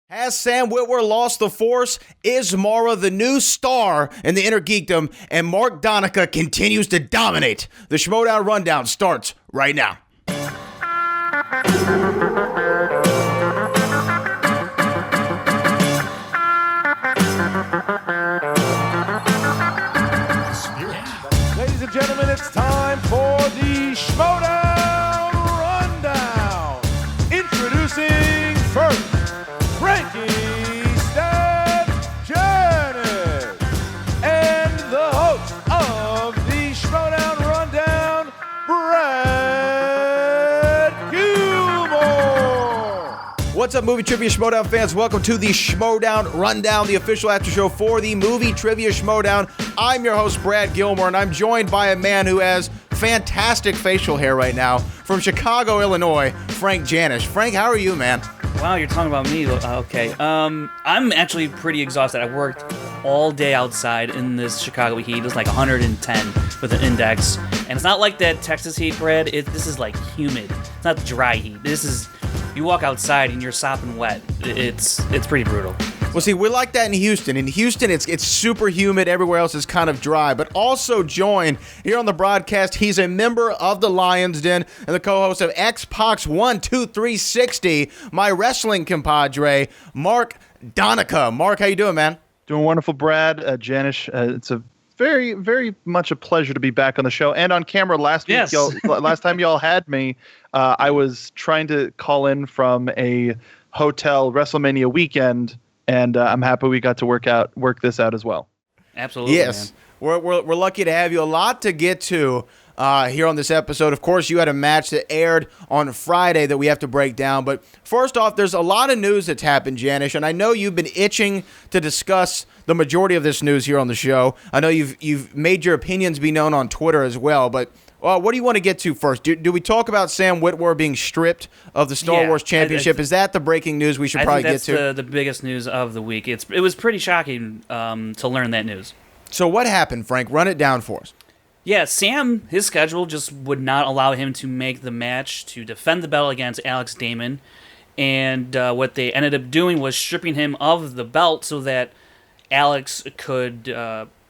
Has Sam Witwer lost the Force? Is Mara the new star in the inner geekdom? And Mark Donica continues to dominate. The Schmoedown Rundown starts right now. Ladies and gentlemen, it's time for the Schmoedown Rundown. Introducing first, Frank Janisch, and the host of the Schmoedown Rundown, Brad Gilmore. What's up, Movie Trivia Schmoedown fans? Welcome to the Schmoedown Rundown, the official after show for the Movie Trivia Schmoedown. I'm your host, Brad Gilmore, and I'm joined by a man who has fantastic facial hair right now from Chicago, Illinois, Frank Janisch. Frank, how are you, man? Wow, you're talking about me. Okay. I'm actually pretty exhausted. I worked all day outside in this Chicago heat. It was like 110 with an index. And it's not like that Texas heat, Brad. This is like humid. It's not dry heat. This is, you walk outside and you're sopping wet. It's pretty brutal. Well, see, we're like that in Houston. In Houston, it's super humid. Everywhere else is kind of dry. But also joined here on the broadcast, he's a member of the Lions Den and the co-host of Xbox 12360, my wrestling compadre, Mark Donica. Mark, how you doing, man? Doing wonderful, Brad. Janisch, it's a very, very much a pleasure to be back on the show and on camera. Last week, last time y'all had me, I was trying to call in from a hotel WrestleMania weekend. And I'm happy we got to work this out as well. Absolutely. Yes, man. We're lucky to have you. A lot to get to here on this episode. Of course, you had a match that aired on Friday that we have to break down. But first off, there's a lot of news that's happened, Janisch, and I know you've been itching to discuss the majority of this news here on the show. I know you've made your opinions be known on Twitter as well, but. Well, what do you want to get to first? Do we talk about Sam Witwer being stripped of the Star Wars Championship? Is that the breaking news we should probably get to? I think that's the biggest news of the week. It was pretty shocking to learn that news. So what happened, Frank? Run it down for us. Yeah, Sam, his schedule just would not allow him to make the match to defend the belt against Alex Damon. And what they ended up doing was stripping him of the belt so that Alex could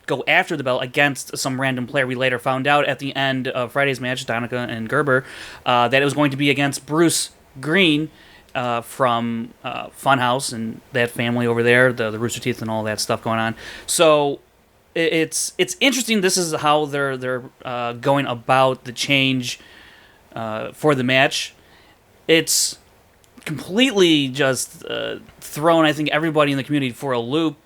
go after the belt against some random player. We later found out at the end of Friday's match, Donica and Gerber, that it was going to be against Bruce Green from Funhouse and that family over there, the Rooster Teeth and all that stuff going on. So it's interesting. This is how they're going about the change for the match. It's completely just thrown, I think, everybody in the community for a loop,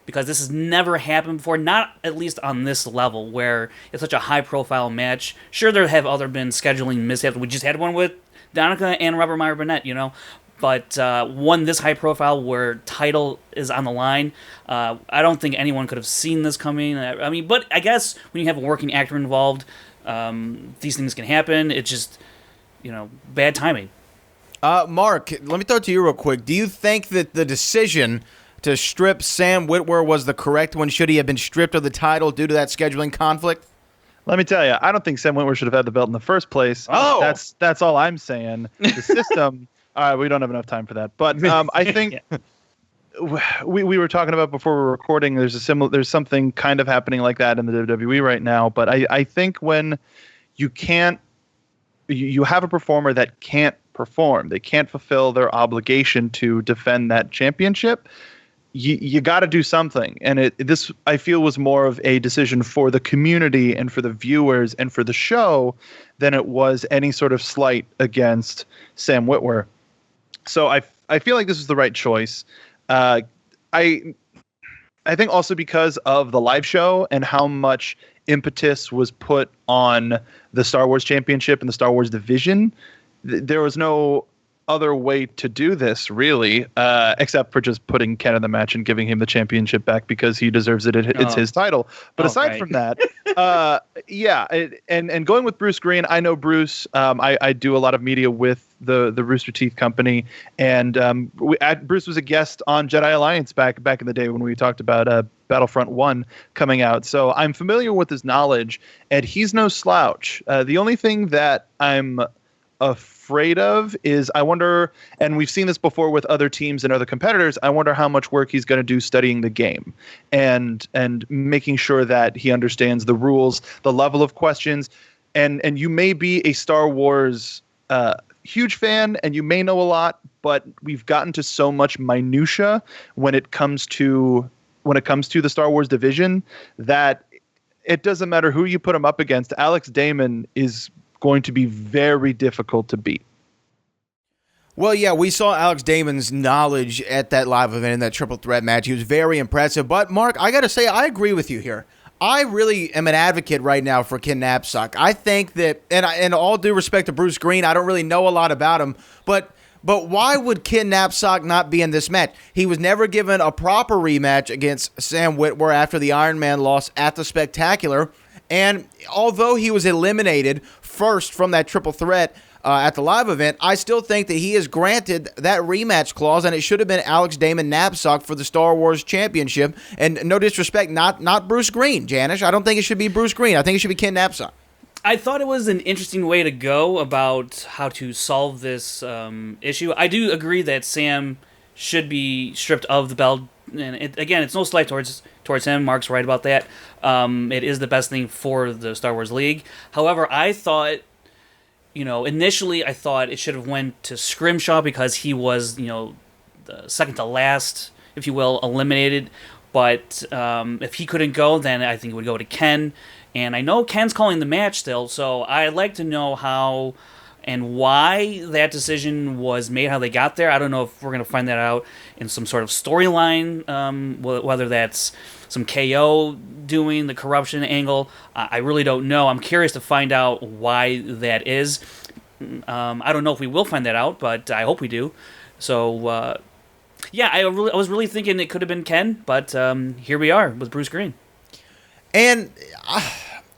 because this has never happened before, not at least on this level, where it's such a high-profile match. Sure, there have been scheduling mishaps. We just had one with Donica and Robert Meyer Burnett, But one this high-profile where title is on the line, I don't think anyone could have seen this coming. I mean, but I guess when you have a working actor involved, these things can happen. It's just, bad timing. Mark, let me throw it to you real quick. Do you think that the decision to strip Sam Witwer was the correct one? Should he have been stripped of the title due to that scheduling conflict? Let me tell you, I don't think Sam Witwer should have had the belt in the first place. Oh, that's all I'm saying. The system. We don't have enough time for that, but I think we were talking about before we were recording. There's something kind of happening like that in the WWE right now. But I think when you have a performer that can't perform, they can't fulfill their obligation to defend that championship. You got to do something, and this I feel was more of a decision for the community and for the viewers and for the show than it was any sort of slight against Sam Witwer. So I feel like this is the right choice. I think also because of the live show and how much impetus was put on the Star Wars Championship and the Star Wars division, there was no other way to do this, really, except for just putting Ken in the match and giving him the championship back because he deserves it. It's his title. But aside from that, and going with Bruce Green, I know Bruce. I do a lot of media with the Rooster Teeth company, and Bruce was a guest on Jedi Alliance back in the day when we talked about Battlefront 1 coming out. So I'm familiar with his knowledge, and he's no slouch. The only thing that I'm afraid of is I wonder, and we've seen this before with other teams and other competitors, I wonder how much work he's going to do studying the game and making sure that he understands the rules, the level of questions. And you may be a Star Wars huge fan and you may know a lot, but we've gotten to so much minutia when it comes to the Star Wars division that it doesn't matter who you put him up against. Alex Damon is going to be very difficult to beat. Well, yeah, we saw Alex Damon's knowledge at that live event in that triple threat match. He was very impressive. But, Mark, I got to say, I agree with you here. I really am an advocate right now for Ken Knapsack. I think that, and all due respect to Bruce Green, I don't really know a lot about him, but why would Ken Knapsack not be in this match? He was never given a proper rematch against Sam Witwer after the Iron Man loss at the Spectacular. And although he was eliminated first from that triple threat at the live event, I still think that he is granted that rematch clause, and it should have been Alex Damon Knapsack for the Star Wars Championship. And no disrespect, not Bruce Green, Janisch. I don't think it should be Bruce Green. I think it should be Ken Knapsack. I thought it was an interesting way to go about how to solve this issue. I do agree that Sam should be stripped of the belt. And it's no slight towards him. Mark's right about that. It is the best thing for the Star Wars League. However, I thought, initially I thought it should have went to Scrimshaw because he was, the second to last, if you will, eliminated. But if he couldn't go, then I think it would go to Ken. And I know Ken's calling the match still, so I'd like to know how and why that decision was made, how they got there. I don't know if we're going to find that out in some sort of storyline, whether that's some KO doing the corruption angle. I really don't know. I'm curious to find out why that is. I don't know if we will find that out, but I hope we do. So, I was really thinking it could have been Ken, but here we are with Bruce Green. And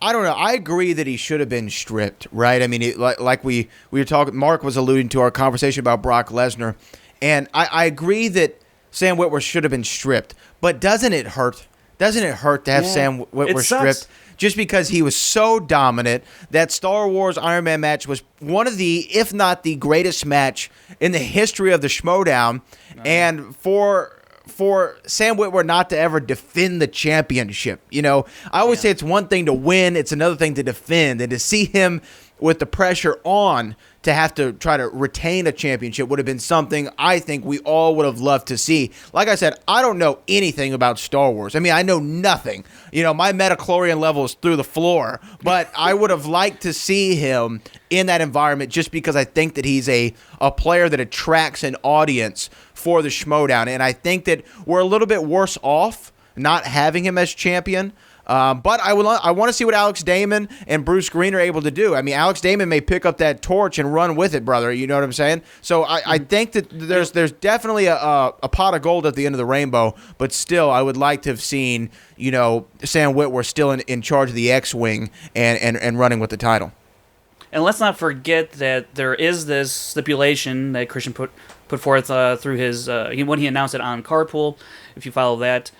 I don't know. I agree that he should have been stripped, right? I mean, like we were talking, Mark was alluding to our conversation about Brock Lesnar, and I agree that Sam Witwer should have been stripped. But doesn't it hurt? Doesn't it hurt to have Sam Witwer stripped? Just because he was so dominant. That Star Wars Iron Man match was one of the, if not the greatest match in the history of the Schmoedown. And for Sam Witwer not to ever defend the championship. I always say it's one thing to win, it's another thing to defend. And to see him with the pressure on to have to try to retain a championship would have been something I think we all would have loved to see. Like I said, I don't know anything about Star Wars. I mean, I know nothing. My metachlorian level is through the floor. But I would have liked to see him in that environment just because I think that he's a player that attracts an audience for the Schmoedown. And I think that we're a little bit worse off not having him as champion. But I want to see what Alex Damon and Bruce Green are able to do. I mean, Alex Damon may pick up that torch and run with it, brother. You know what I'm saying? So I think that there's definitely a pot of gold at the end of the rainbow. But still, I would like to have seen Sam Witwer still in charge of the X-wing and running with the title. And let's not forget that there is this stipulation that Christian put forth through his when he announced it on Carpool. If you follow that,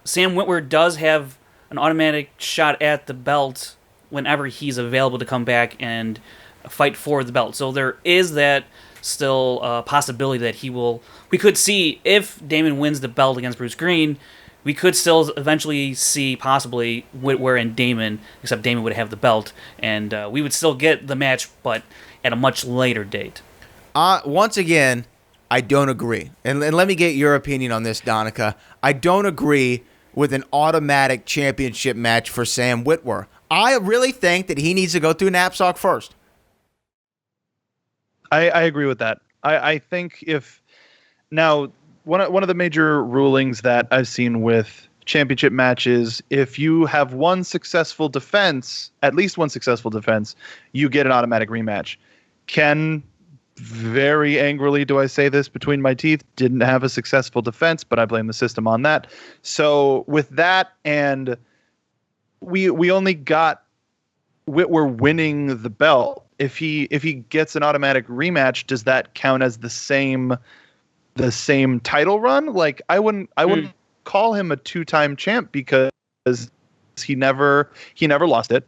Sam Witwer does have an automatic shot at the belt whenever he's available to come back and fight for the belt. So there is that still possibility that we could see if Damon wins the belt against Bruce Green, we could still eventually see possibly Witwer and Damon, except Damon would have the belt, and we would still get the match, but at a much later date. Once again, I don't agree. And let me get your opinion on this, Donica. I don't agree with an automatic championship match for Sam Witwer. I really think that he needs to go through Knapsack first. I agree with that. I think now one of the major rulings that I've seen with championship matches, if you have one successful defense, at least one successful defense, you get an automatic rematch. Ken, very angrily do I say this between my teeth, didn't have a successful defense, but I blame the system on that. So with that, and we only got Witwer winning the belt. If he gets an automatic rematch, does that count as the same title run? Like I wouldn't call him a two-time champ because he never lost it.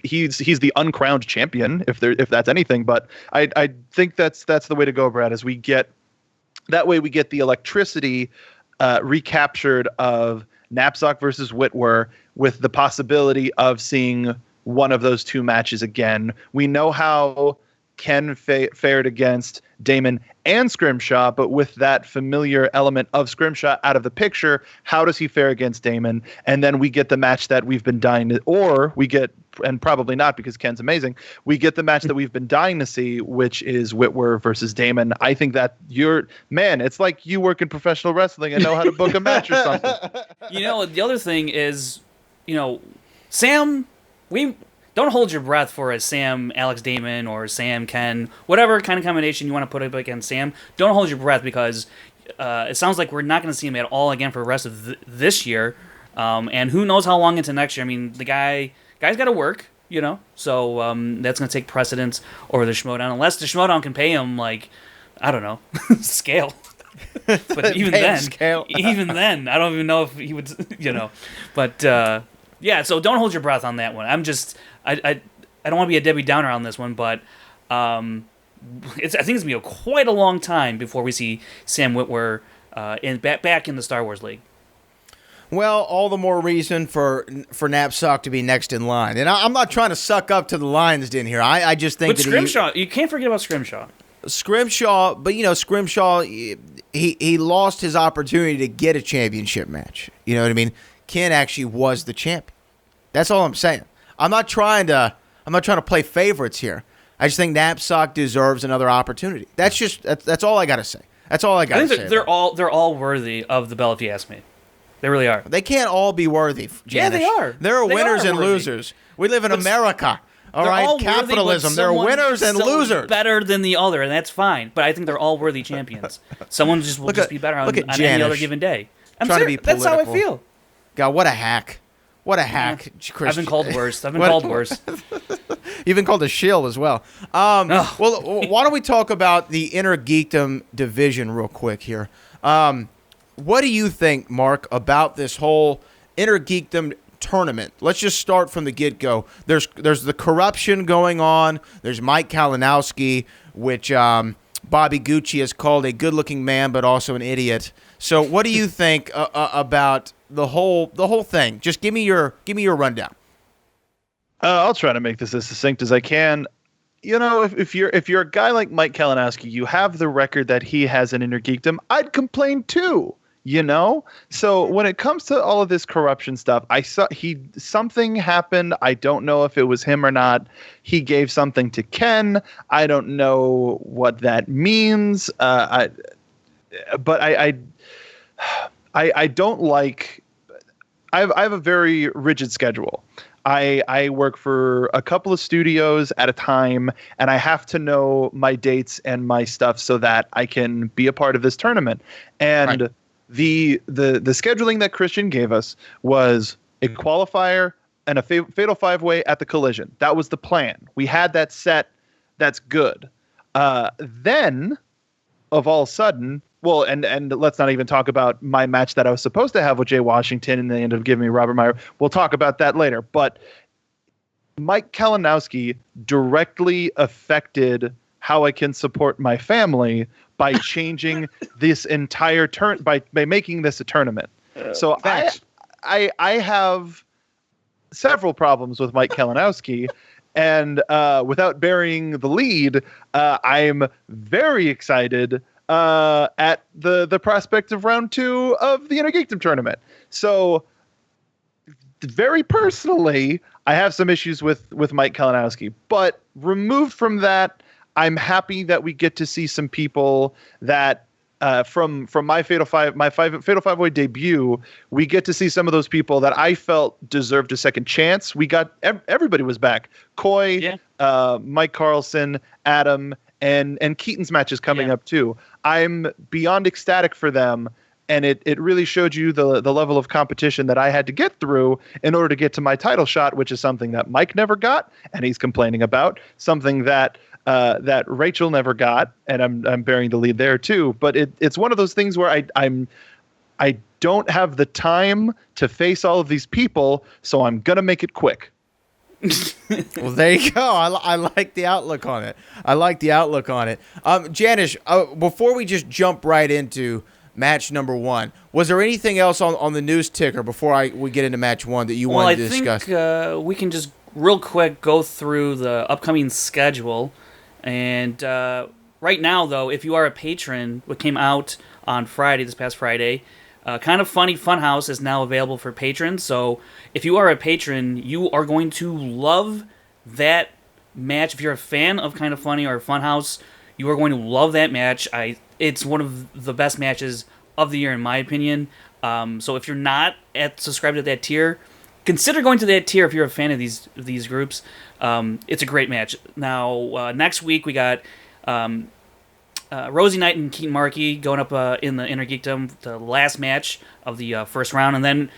He's the uncrowned champion if that's anything. But I think that's the way to go, Brad. Is we get the electricity recaptured of Knapsack versus Witwer, with the possibility of seeing one of those two matches again. We know how Ken fared against Damon and Scrimshaw, but with that familiar element of Scrimshaw out of the picture, how does he fare against Damon? And then we get the match that we've been dying to, or we get, and probably not because Ken's amazing, we get the match that we've been dying to see, which is Witwer versus Damon. I think that it's like you work in professional wrestling and know how to book a match or something. The other thing is, Sam, don't hold your breath for a Sam Alex Damon or Sam Ken, whatever kind of combination you want to put up against Sam. Don't hold your breath, because it sounds like we're not going to see him at all again for the rest of this year, and who knows how long into next year. I mean, the guy's got to work, so that's going to take precedence over the Schmoedown, unless the Schmoedown can pay him, like, I don't know, scale. But even then, I don't even know if he would, But yeah, so don't hold your breath on that one. I don't want to be a Debbie Downer on this one, but I think it's going to be quite a long time before we see Sam Witwer back in the Star Wars League. Well, all the more reason for Knapsack to be next in line. And I'm not trying to suck up to the Lions Den here. I just think but Scrimshaw, you can't forget about Scrimshaw. Scrimshaw, but Scrimshaw, he lost his opportunity to get a championship match. You know what I mean? Ken actually was the champion. That's all I'm saying. I'm not trying to play favorites here. I just think Knapsack deserves another opportunity. That's all I got to say. That's all I got to say. They're all worthy of the belt, if you ask me. They really are. They can't all be worthy, Janisch. Yeah, they are. There are winners and losers. We live in America. All right, capitalism. There are winners and losers. Better than the other, and that's fine. But I think they're all worthy champions. Someone will just be better on any other given day. I'm trying to be political. That's how I feel. God, what a hack. What a hack, Chris. I've been called worse. You've been called a shill as well. Well, why don't we talk about the Inner Geekdom division real quick here? What do you think, Mark, about this whole Inner Geekdom tournament? Let's just start from the get-go. There's the corruption going on. There's Mike Kalinowski, which Bobby Gucci has called a good-looking man but also an idiot. So what do you think about the whole thing? Just give me your rundown. I'll try to make this as succinct as I can. If you're a guy like Mike Kalinowski, you have the record that he has an Inner Geekdom. I'd complain too. So when it comes to all of this corruption stuff, I saw something happened. I don't know if it was him or not. He gave something to Ken. I don't know what that means. But I don't like. I have a very rigid schedule. I work for a couple of studios at a time, and I have to know my dates and my stuff so that I can be a part of this tournament. And right. The scheduling that Christian gave us was a qualifier and a fatal five-way at the Collision. That was the plan. We had that set. That's good. Then, of all sudden, well, and let's not even talk about my match that I was supposed to have with Jay Washington, and they ended up giving me Robert Meyer. We'll talk about that later. But Mike Kalinowski directly affected how I can support my family by changing this entire by making this a tournament. So I have several problems with Mike Kalinowski, and without bearing the lead, I'm very excited at the prospect of round 2 of the Inner Geekdom tournament. So very personally, I have some issues with Mike Kalinowski, but removed from that, I'm happy that we get to see some people that from my Fatal Five-Way debut, we get to see some of those people that I felt deserved a second chance. We got everybody was back. Coy, Mike Carlson, Adam, and Keaton's match is coming up too. I'm beyond ecstatic for them, and it really showed you the level of competition that I had to get through in order to get to my title shot, which is something that Mike never got, and he's complaining about. Something that Rachel never got, and I'm bearing the lead there too. But it's one of those things where I'm I don't have the time to face all of these people, so I'm going to make it quick. Well, there you go. I like the outlook on it. Janisch, before we just jump right into match number 1, was there anything else on the news ticker before we get into match 1 that you wanted to discuss? I think we can just real quick go through the upcoming schedule. And right now, though, if you are a patron, what came out on this past Friday, Kind of Funny Funhouse is now available for patrons. So if you are a patron, you are going to love that match. If you're a fan of Kind of Funny or Funhouse, you are going to love that match. It's one of the best matches of the year, in my opinion. So if you're not subscribed to that tier, consider going to that tier if you're a fan of these groups. It's a great match. Now, next week we got Rosie Knight and Keaton Markey going up in the Inner Geekdom, the last match of the first round. And then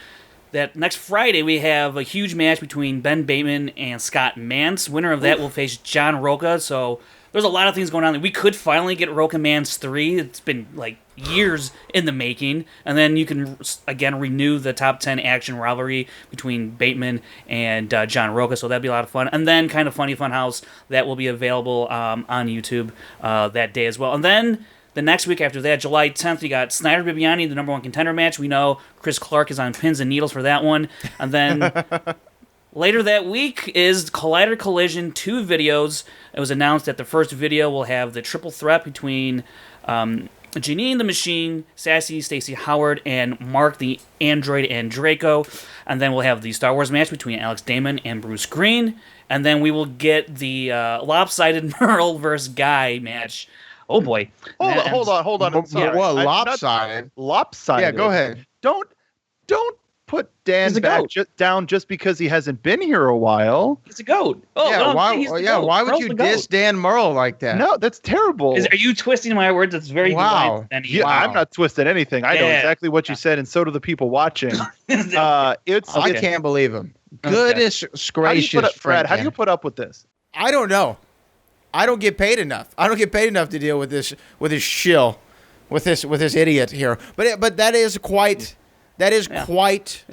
that next Friday we have a huge match between Ben Bateman and Scott Mance. Winner of that will face John Roca. So there's a lot of things going on. We could finally get Roca Mance 3. It's been like years in the making. And then you can, again, renew the top 10 action rivalry between Bateman and John Roca. So that'd be a lot of fun. And then Kind of Funny Funhouse, that will be available on YouTube that day as well. And then the next week after that, July 10th, we got Snyder Bibiani, the number 1 contender match. We know Chris Clark is on pins and needles for that one. And then later that week is Collider Collision 2 videos. It was announced that the first video will have the triple threat between Janine the Machine, Sassy, Stacey Howard, and Mark the Android and Draco. And then we'll have the Star Wars match between Alex Damon and Bruce Green. And then we will get the lopsided Merle versus Guy match. Oh boy. Hold on. I'm sorry. Well, lopsided. Lopsided. Yeah, go ahead. Don't put Dan down just because he hasn't been here a while. He's a goat. Oh, yeah, no, why would you diss Dan Merle like that? No, that's terrible. Are you twisting my words? That's very wow. Yeah, wow. I'm not twisting anything. I know exactly what you said, and so do the people watching. I can't believe him. Goodness gracious, Fred, how do you put up with this? I don't know. I don't get paid enough. I don't get paid enough to deal with this shill, with this idiot here. But that is quite. That is quite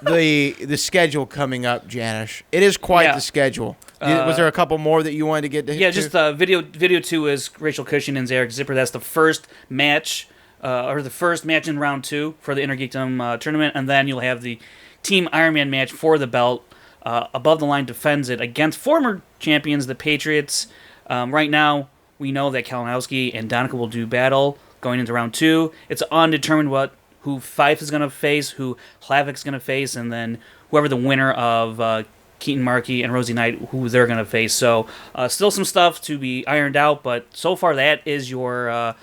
the schedule coming up, Janisch. It is quite the schedule. Was there a couple more that you wanted to get to? Yeah, just video 2 is Rachel Cushing and Zarek Zipper. That's the first match, or the first match in round 2 for the Inner Geekdom tournament, and then you'll have the Team Ironman match for the belt. Above the Line defends it against former champions, the Patriots. Right now, we know that Kalinowski and Donica will do battle going into round 2. It's undetermined who Fife is going to face, who Hlavic's going to face, and then whoever the winner of Keaton Markey and Rosie Knight, who they're going to face. So still some stuff to be ironed out, but so far that is your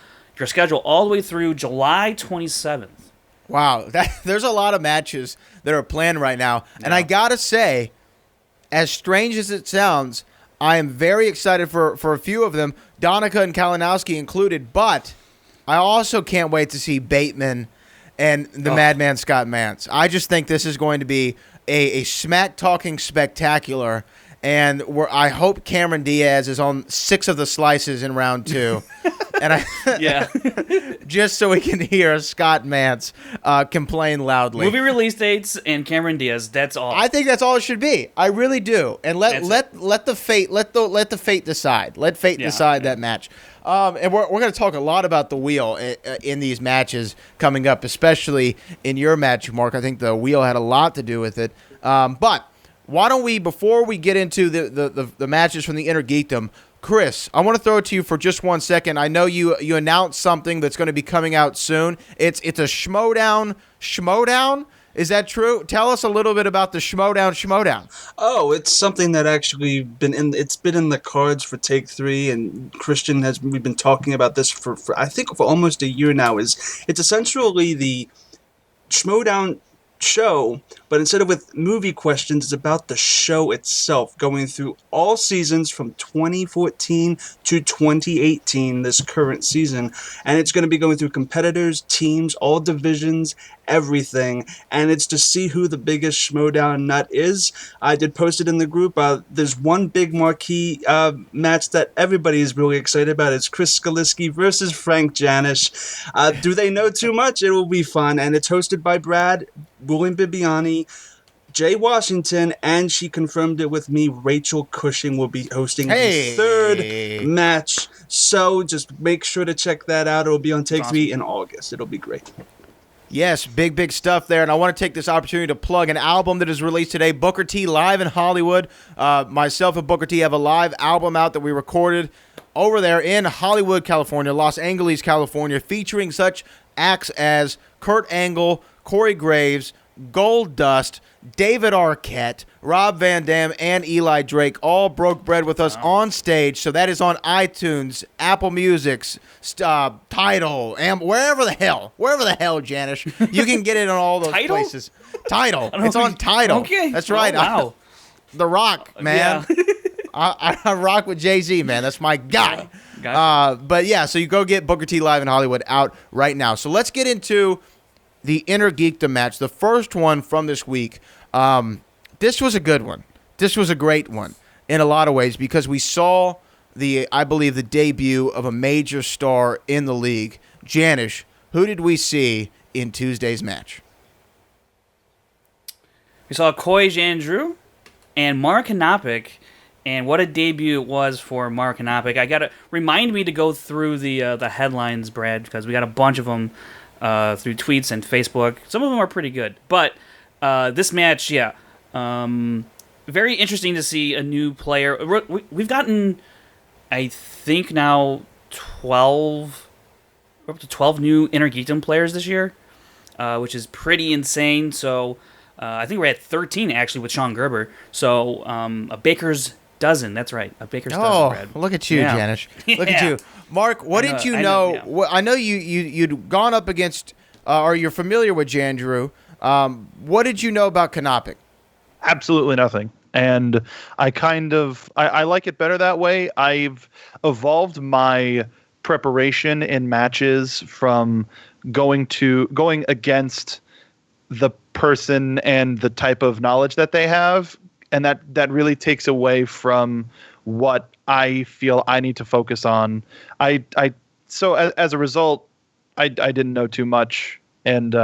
schedule all the way through July 27th. Wow, there's a lot of matches that are planned right now. Yeah. And I got to say, as strange as it sounds, I am very excited for a few of them, Donica and Kalinowski included, but I also can't wait to see Bateman and the Madman Scott Mance. I just think this is going to be a smack-talking spectacular, and I hope Cameron Diaz is on 6 of the slices in round 2. And just so we can hear Scott Mance complain loudly. Movie release dates and Cameron Diaz. That's all. I think that's all it should be. I really do. And let the fate decide. Let fate decide that match. And we're going to talk a lot about the wheel in these matches coming up, especially in your match, Mark. I think the wheel had a lot to do with it. But why don't we, before we get into the matches from the Inner Geekdom, Chris, I want to throw it to you for just 1 second. I know you announced something that's going to be coming out soon. It's a Schmoedown. Is that true? Tell us a little bit about the Schmoedown. Oh, it's something that actually been in the cards for Take 3, and Christian we've been talking about this for I think for almost a year now. It's essentially the Schmoedown show, but instead of with movie questions, it's about the show itself, going through all seasons from 2014 to 2018, this current season, and it's going to be going through competitors, teams, all divisions, everything, and it's to see who the biggest Schmoedown nut is. I did post it in the group. There's one big marquee match that everybody is really excited about. It's Chris Kalinowski versus Frank Janisch. Do they know too much? It will be fun, and it's hosted by Brad, William Bibiani, Jay Washington, and she confirmed it with me. Rachel Cushing will be hosting the third match. So just make sure to check that out. It'll be on Take 3 in August. It'll be great. Yes, big stuff there. And I want to take this opportunity to plug an album that is released today, Booker T Live in Hollywood. Myself and Booker T have a live album out that we recorded over there in Hollywood, California, Los Angeles, California, featuring such acts as Kurt Angle, Corey Graves, Gold Dust, David Arquette, Rob Van Dam, and Eli Drake all broke bread with us on stage. So that is on iTunes, Apple Music, Tidal, and wherever the hell, Janisch, you can get it on all those places. Tidal, it's on Tidal. Okay, that's right. Oh, wow, The Rock, man. Yeah. I rock with Jay-Z, man. That's my guy. Gotcha. But yeah, so you go get Booker T Live in Hollywood out right now. So let's get into the Inner Geekdom match, the first one from this week. This was a good one. This was a great one in a lot of ways because we saw I believe the debut of a major star in the league. Janisch, who did we see in Tuesday's match? We saw Koi Jandrew and Mark Hanopik, and what a debut it was for Mark Hanopik. I gotta remind me to go through the headlines, Brad, because we got a bunch of them through tweets and Facebook. Some of them are pretty good. But this match, very interesting to see a new player. We've gotten, I think now, 12 new Inner Geekdom players this year, which is pretty insane. So I think we're at 13, actually, with Sean Gerber. So a baker's dozen. That's right. A baker's dozen, Brad. Oh, look at you, Janisch. Look at you. Mark, what did you know? I know you'd gone up against, or you're familiar with Jandrew. What did you know about Hanopik? Absolutely nothing. And I like it better that way. I've evolved my preparation in matches from going against the person and the type of knowledge that they have. And that really takes away from what I feel I need to focus on. So as a result, I didn't know too much, and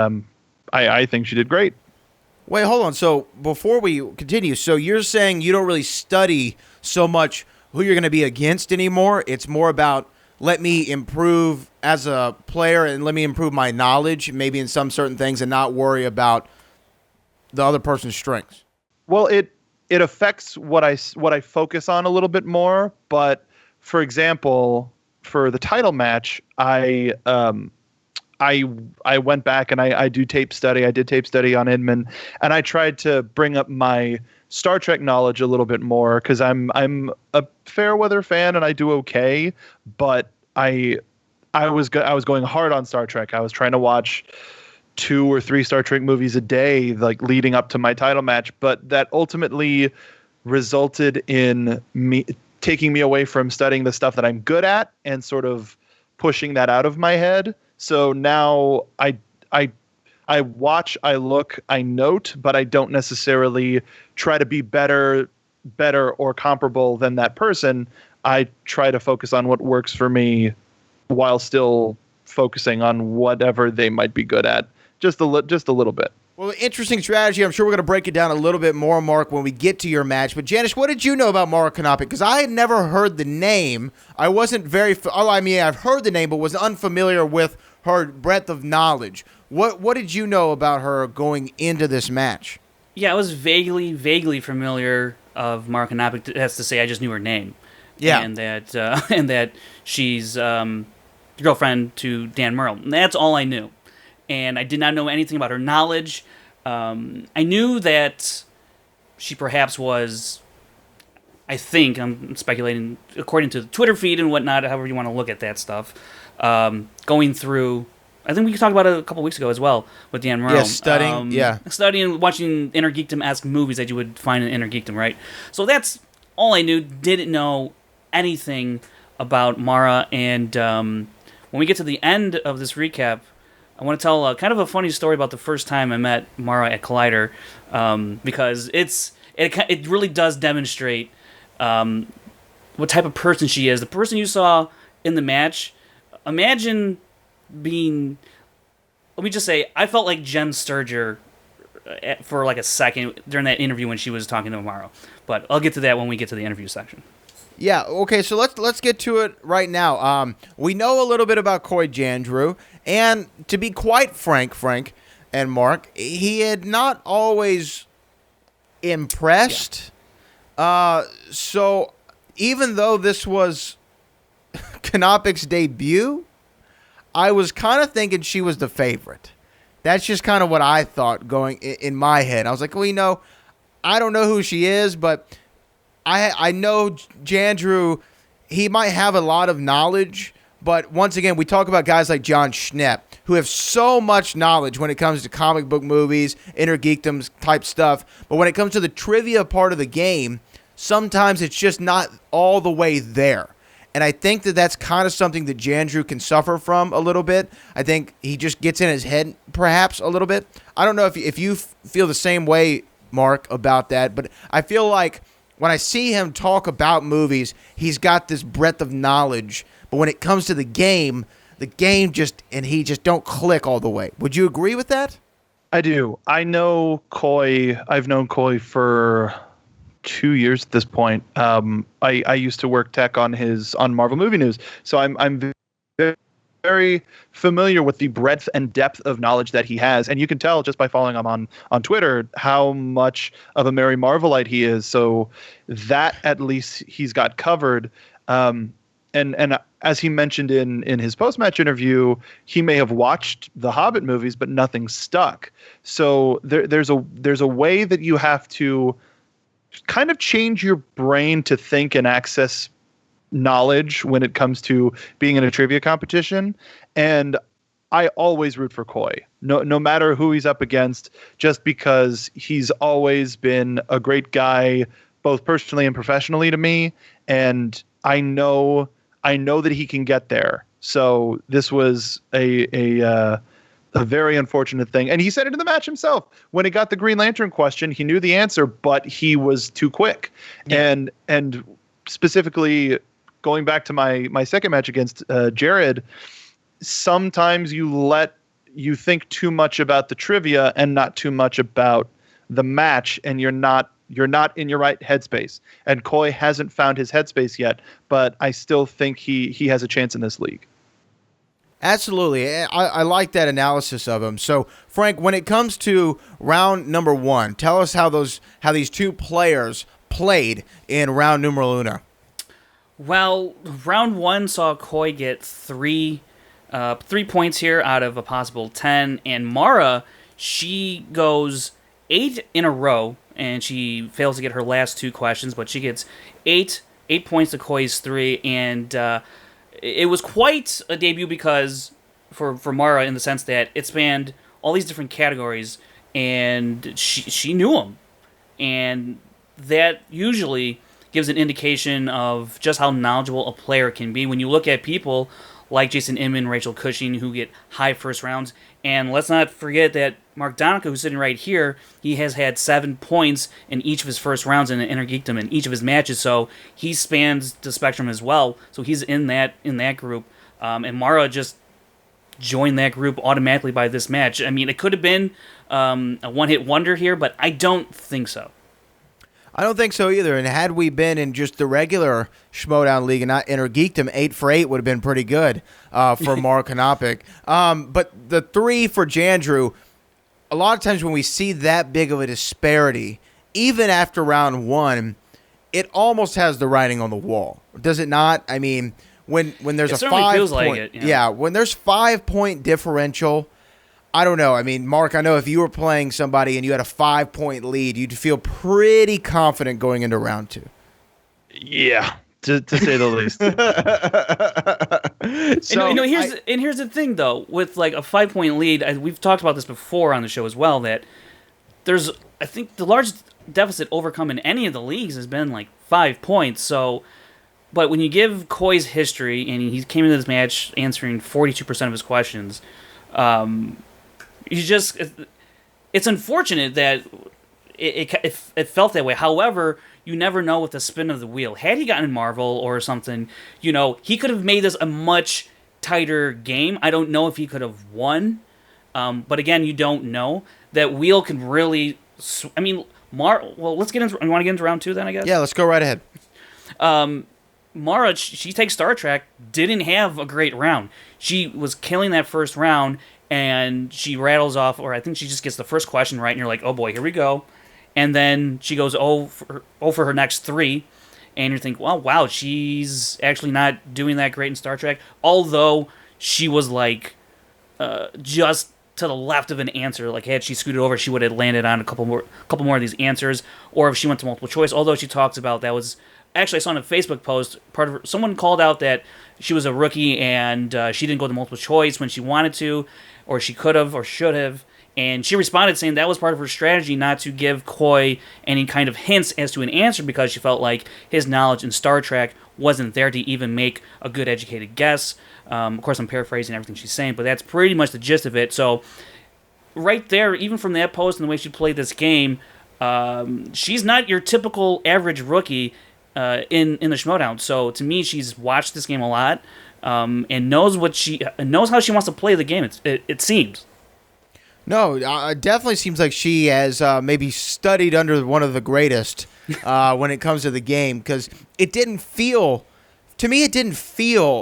I think she did great. Wait, hold on. So before we continue, so you're saying you don't really study so much who you're going to be against anymore? It's more about let me improve as a player and let me improve my knowledge, maybe in some certain things, and not worry about the other person's strengths. Well, it affects what I focus on a little bit more. But for example, for the title match, I went back and I do tape study. I did tape study on Inman, and I tried to bring up my Star Trek knowledge a little bit more because I'm a fair weather fan and I do okay. But I was going hard on Star Trek. I was trying to watch 2 or 3 Star Trek movies a day, like leading up to my title match. But that ultimately resulted in me taking me away from studying the stuff that I'm good at and sort of pushing that out of my head. So now I watch, I look, I note, but I don't necessarily try to be better or comparable than that person. I try to focus on what works for me while still focusing on whatever they might be good at. Just a little bit. Well, interesting strategy. I'm sure we're going to break it down a little bit more, Mark, when we get to your match. But, Janisch, what did you know about Mark Hanopik? Because I had never heard the name. I wasn't I've heard the name, but was unfamiliar with her breadth of knowledge. What did you know about her going into this match? Yeah, I was vaguely familiar of Mark Hanopik. That's to say, I just knew her name. Yeah. And that she's the girlfriend to Dan Murrell. And that's all I knew. And I did not know anything about her knowledge. I knew that she perhaps was, I think, I'm speculating, according to the Twitter feed and whatnot, however you want to look at that stuff, going through, I think we talked about it a couple weeks ago as well with Dan Murrell. Yeah, studying, watching Inner Geekdom-esque movies that you would find in Inner Geekdom, right? So that's all I knew. Didn't know anything about Mara. And when we get to the end of this recap, I want to tell kind of a funny story about the first time I met Mara at Collider, because it really does demonstrate what type of person she is. The person you saw in the match, imagine being... Let me just say, I felt like Jen Sturger for like a second during that interview when she was talking to Mara. But I'll get to that when we get to the interview section. Yeah, okay, so let's get to it right now. We know a little bit about Coy Jandreau, and to be quite frank and Mark, he had not always impressed. Yeah. So even though this was Kanopik's debut, I was kind of thinking she was the favorite. That's just kind of what I thought going in my head. I was like, well, I don't know who she is, but I know Jandreau, he might have a lot of knowledge, but once again, we talk about guys like John Schnepp, who have so much knowledge when it comes to comic book movies, inner geekdom type stuff, but when it comes to the trivia part of the game, sometimes it's just not all the way there. And I think that that's kind of something that Jandreau can suffer from a little bit. I think he just gets in his head perhaps a little bit. I don't know if you feel the same way, Mark, about that, but I feel like when I see him talk about movies, he's got this breadth of knowledge. But when it comes to the game he just don't click all the way. Would you agree with that? I do. I know Coy. I've known Coy for 2 years at this point. I used to work tech on Marvel Movie News, so I'm very familiar with the breadth and depth of knowledge that he has, and you can tell just by following him on Twitter how much of a merry Marvelite he is. So that at least he's got covered. And as he mentioned in his post-match interview, he may have watched the Hobbit movies, but nothing stuck. So there's a way that you have to kind of change your brain to think and access knowledge when it comes to being in a trivia competition. And I always root for Coy, no matter who he's up against, just because he's always been a great guy, both personally and professionally to me. And I know that he can get there. So this was a very unfortunate thing. And he said it in the match himself. When he got the Green Lantern question, he knew the answer, but he was too quick. Yeah. And specifically, going back to my second match against Jared, sometimes you think too much about the trivia and not too much about the match, and you're not in your right headspace. And Coy hasn't found his headspace yet, but I still think he has a chance in this league. Absolutely. I like that analysis of him. So, Frank, when it comes to round number 1, tell us how these two players played in round numero uno. Well, round 1 saw Coy get 3 points here out of a possible 10, and Mara, she goes 8 in a row, and she fails to get her last 2 questions, but she gets 8 points to Coy's 3, and it was quite a debut because for Mara, in the sense that it spanned all these different categories, and she knew them, and that usually gives an indication of just how knowledgeable a player can be. When you look at people like Jason Inman, Rachel Cushing, who get high first rounds, and let's not forget that Mark Donica, who's sitting right here, he has had 7 points in each of his first rounds in Inner Geekdom in each of his matches, so he spans the spectrum as well. So he's in that group, and Mara just joined that group automatically by this match. I mean, it could have been a one-hit wonder here, but I don't think so. I don't think so either. And had we been in just the regular Schmoedown League and not Inner Geekdom, 8 for 8 would have been pretty good for Mark Kanopik. But the 3 for Jandreau, a lot of times when we see that big of a disparity, even after round 1, it almost has the writing on the wall. Does it not? I mean, when there's it a 5 feels point, like it, you know? Yeah, when there's 5 point differential, I don't know. I mean, Mark, I know if you were playing somebody and you had a 5 point lead, you'd feel pretty confident going into round 2. Yeah, to say the least. So, here's the thing though, with like a 5 point lead, we've talked about this before on the show as well, that there's, I think the largest deficit overcome in any of the leagues has been like 5 points. So, but when you give Coy's history, and he came into this match answering 42% of his questions, It's unfortunate that it felt that way. However, you never know with the spin of the wheel. Had he gotten Marvel or something, he could have made this a much tighter game. I don't know if he could have won, but again, you don't know. That wheel can really. Well, let's get into. You want to get into round 2 then? I guess. Yeah, let's go right ahead. Mara, she takes Star Trek. Didn't have a great round. She was killing that first round, and she rattles off, or I think she just gets the first question right, and you're like, oh boy, here we go. And then she goes for her next 3, and you think, well, wow, she's actually not doing that great in Star Trek. Although she was like just to the left of an answer. Like had she scooted over, she would have landed on a couple more of these answers. Or if she went to multiple choice, although she talks about that was actually I saw on a Facebook post someone called out that she was a rookie and she didn't go to multiple choice when she wanted to, or she could have or should have. And she responded saying that was part of her strategy not to give Coy any kind of hints as to an answer because she felt like his knowledge in Star Trek wasn't there to even make a good educated guess. Of course, I'm paraphrasing everything she's saying, but that's pretty much the gist of it. So right there, even from that post and the way she played this game, she's not your typical average rookie in the Schmoedown. So to me, she's watched this game a lot and knows how she wants to play the game. It seems. No, it definitely seems like she has maybe studied under one of the greatest when it comes to the game, because it didn't feel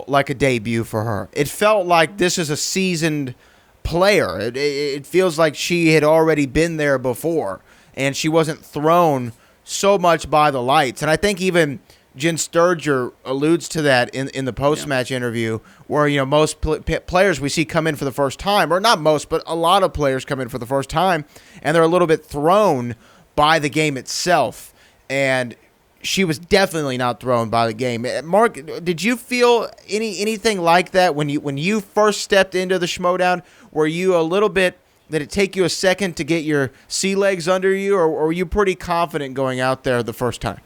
like a debut for her. It felt like this is a seasoned player. It feels like she had already been there before, and she wasn't thrown so much by the lights. And I think even Jen Sturger alludes to that in the post-match interview, where most players we see come in for the first time, or not most, but a lot of players come in for the first time, and they're a little bit thrown by the game itself. And she was definitely not thrown by the game. Mark, did you feel anything like that when you first stepped into the Schmoedown? Were you a little bit? Did it take you a second to get your sea legs under you, or were you pretty confident going out there the first time?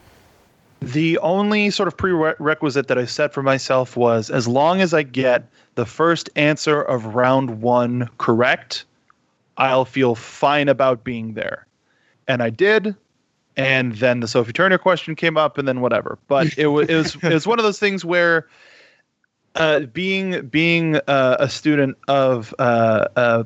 The only sort of prerequisite that I set for myself was, as long as I get the first answer of round 1 correct, I'll feel fine about being there. And I did. And then the Sophie Turner question came up, and then whatever. But it was one of those things where being a student of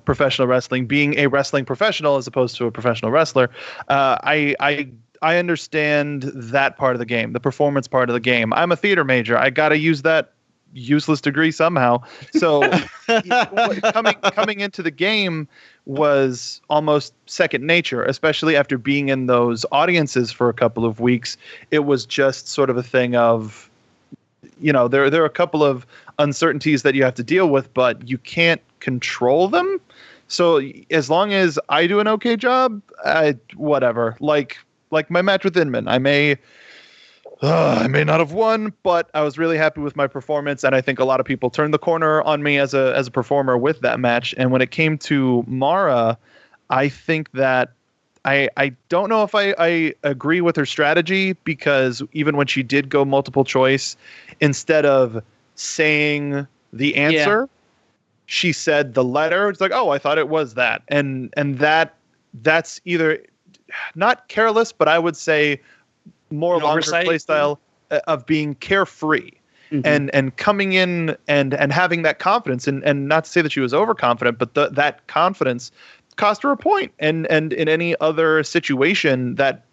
professional wrestling, being a wrestling professional as opposed to a professional wrestler, I understand that part of the game, the performance part of the game. I'm a theater major. I got to use that useless degree somehow. So coming into the game was almost second nature, especially after being in those audiences for a couple of weeks. It was just sort of a thing of, there are a couple of uncertainties that you have to deal with, but you can't control them. So as long as I do an okay job, whatever. Like my match with Inman, I may not have won, but I was really happy with my performance, and I think a lot of people turned the corner on me as a performer with that match. And when it came to Mara, I think that I don't know if I agree with her strategy, because even when she did go multiple choice, instead of saying the answer, she said the letter. It's like, oh, I thought it was that, and that's either not careless, but I would say more along her play style of being carefree, and coming in and having that confidence, and not to say that she was overconfident, but that confidence cost her a point. And in any other situation, that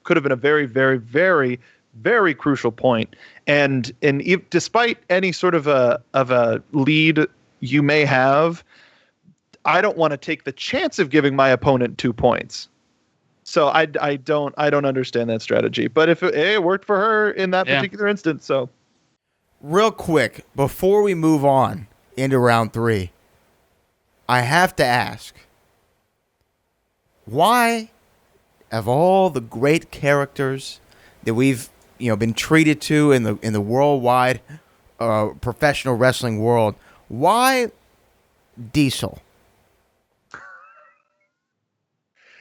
could have been a very, very, very, very crucial point. And despite any sort of a lead you may have, I don't want to take the chance of giving my opponent 2 points. So I don't understand that strategy. But if it worked for her in that particular instance, so. Real quick, before we move on into round 3, I have to ask, why, of all the great characters that we've been treated to in the worldwide professional wrestling world, why Diesel?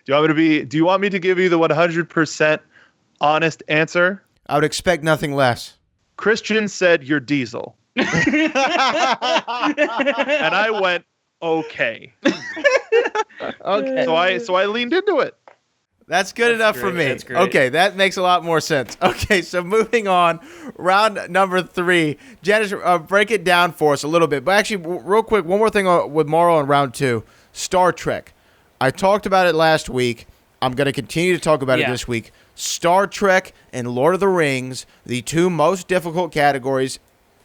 Do you want me to give you the 100% honest answer? I would expect nothing less. Christian said you're Diesel. And I went, okay. Okay. So I leaned into it. That's good enough for me. That's great. Okay, that makes a lot more sense. Okay, so moving on, round number 3. Janice, break it down for us a little bit. But actually, real quick, one more thing with Morrow on round 2. Star Trek. I talked about it last week. I'm going to continue to talk about it this week. Star Trek and Lord of the Rings, the 2 most difficult categories,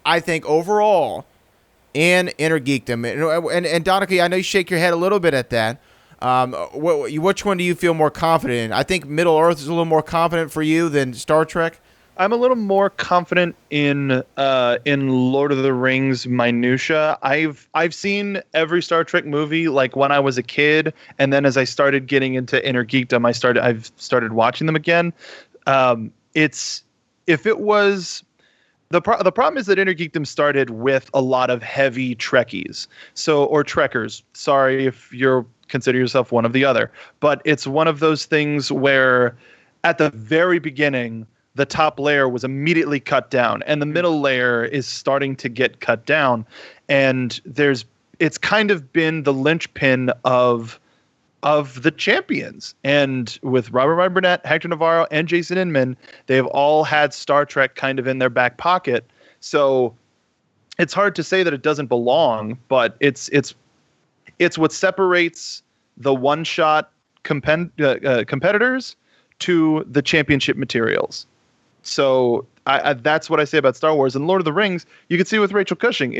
I think, overall, in Inner Geekdom. And Donica, I know you shake your head a little bit at that. Which one do you feel more confident in? I think Middle Earth is a little more confident for you than Star Trek. I'm a little more confident in Lord of the Rings minutia. I've seen every Star Trek movie like when I was a kid, and then as I started getting into Inner Geekdom, I've started watching them again. The problem is that Inner Geekdom started with a lot of heavy Trekkies, or Trekkers. Sorry if you're consider yourself one of the other, but it's one of those things where at the very beginning the top layer was immediately cut down and the middle layer is starting to get cut down, and it's kind of been the linchpin of the champions. And with Robert Ryan Burnett, Hector Navarro, and Jason Inman, they've all had Star Trek kind of in their back pocket, so it's hard to say that it doesn't belong, but it's what separates the one-shot competitors to the championship materials. So that's what I say about Star Wars. And Lord of the Rings, you can see with Rachel Cushing,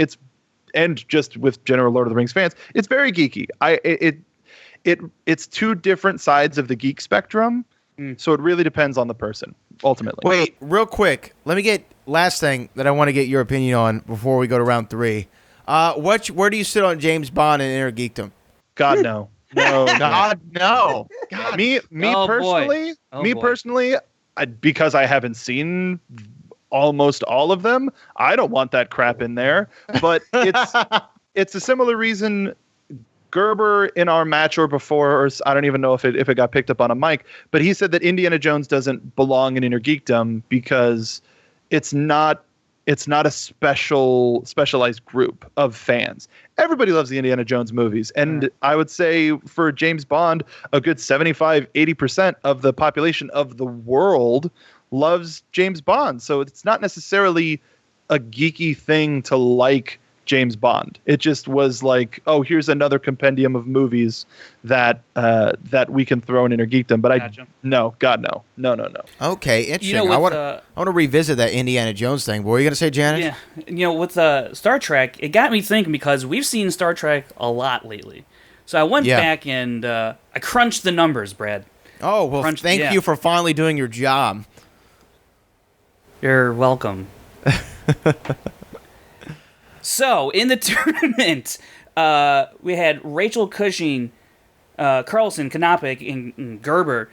and just with general Lord of the Rings fans, it's very geeky. It's 2 different sides of the geek spectrum, so it really depends on the person, ultimately. Wait, real quick, let me get last thing that I want to get your opinion on before we go to round 3. Where do you sit on James Bond and Inner Geekdom? God, no. No. God, no. God. Me personally, because I haven't seen almost all of them, I don't want that crap in there. But it's a similar reason. Gerber in our match or before, or I don't even know if it got picked up on a mic, but he said that Indiana Jones doesn't belong in Inner Geekdom because it's not a specialized group of fans. Everybody loves the Indiana Jones movies. And I would say for James Bond, a good 75-80% of the population of the world loves James Bond. So it's not necessarily a geeky thing to like James Bond. It just was like, oh, here's another compendium of movies that we can throw in Inner Geekdom. But Gotcha. No. Okay, interesting. I want to revisit that Indiana Jones thing. What were you going to say, Janice? Yeah, with Star Trek, it got me thinking because we've seen Star Trek a lot lately. So I went back and I crunched the numbers, Brad. Oh, well, thank you for finally doing your job. You're welcome. So, in the tournament, we had Rachel Cushing, Carlson, Knopik, and Gerber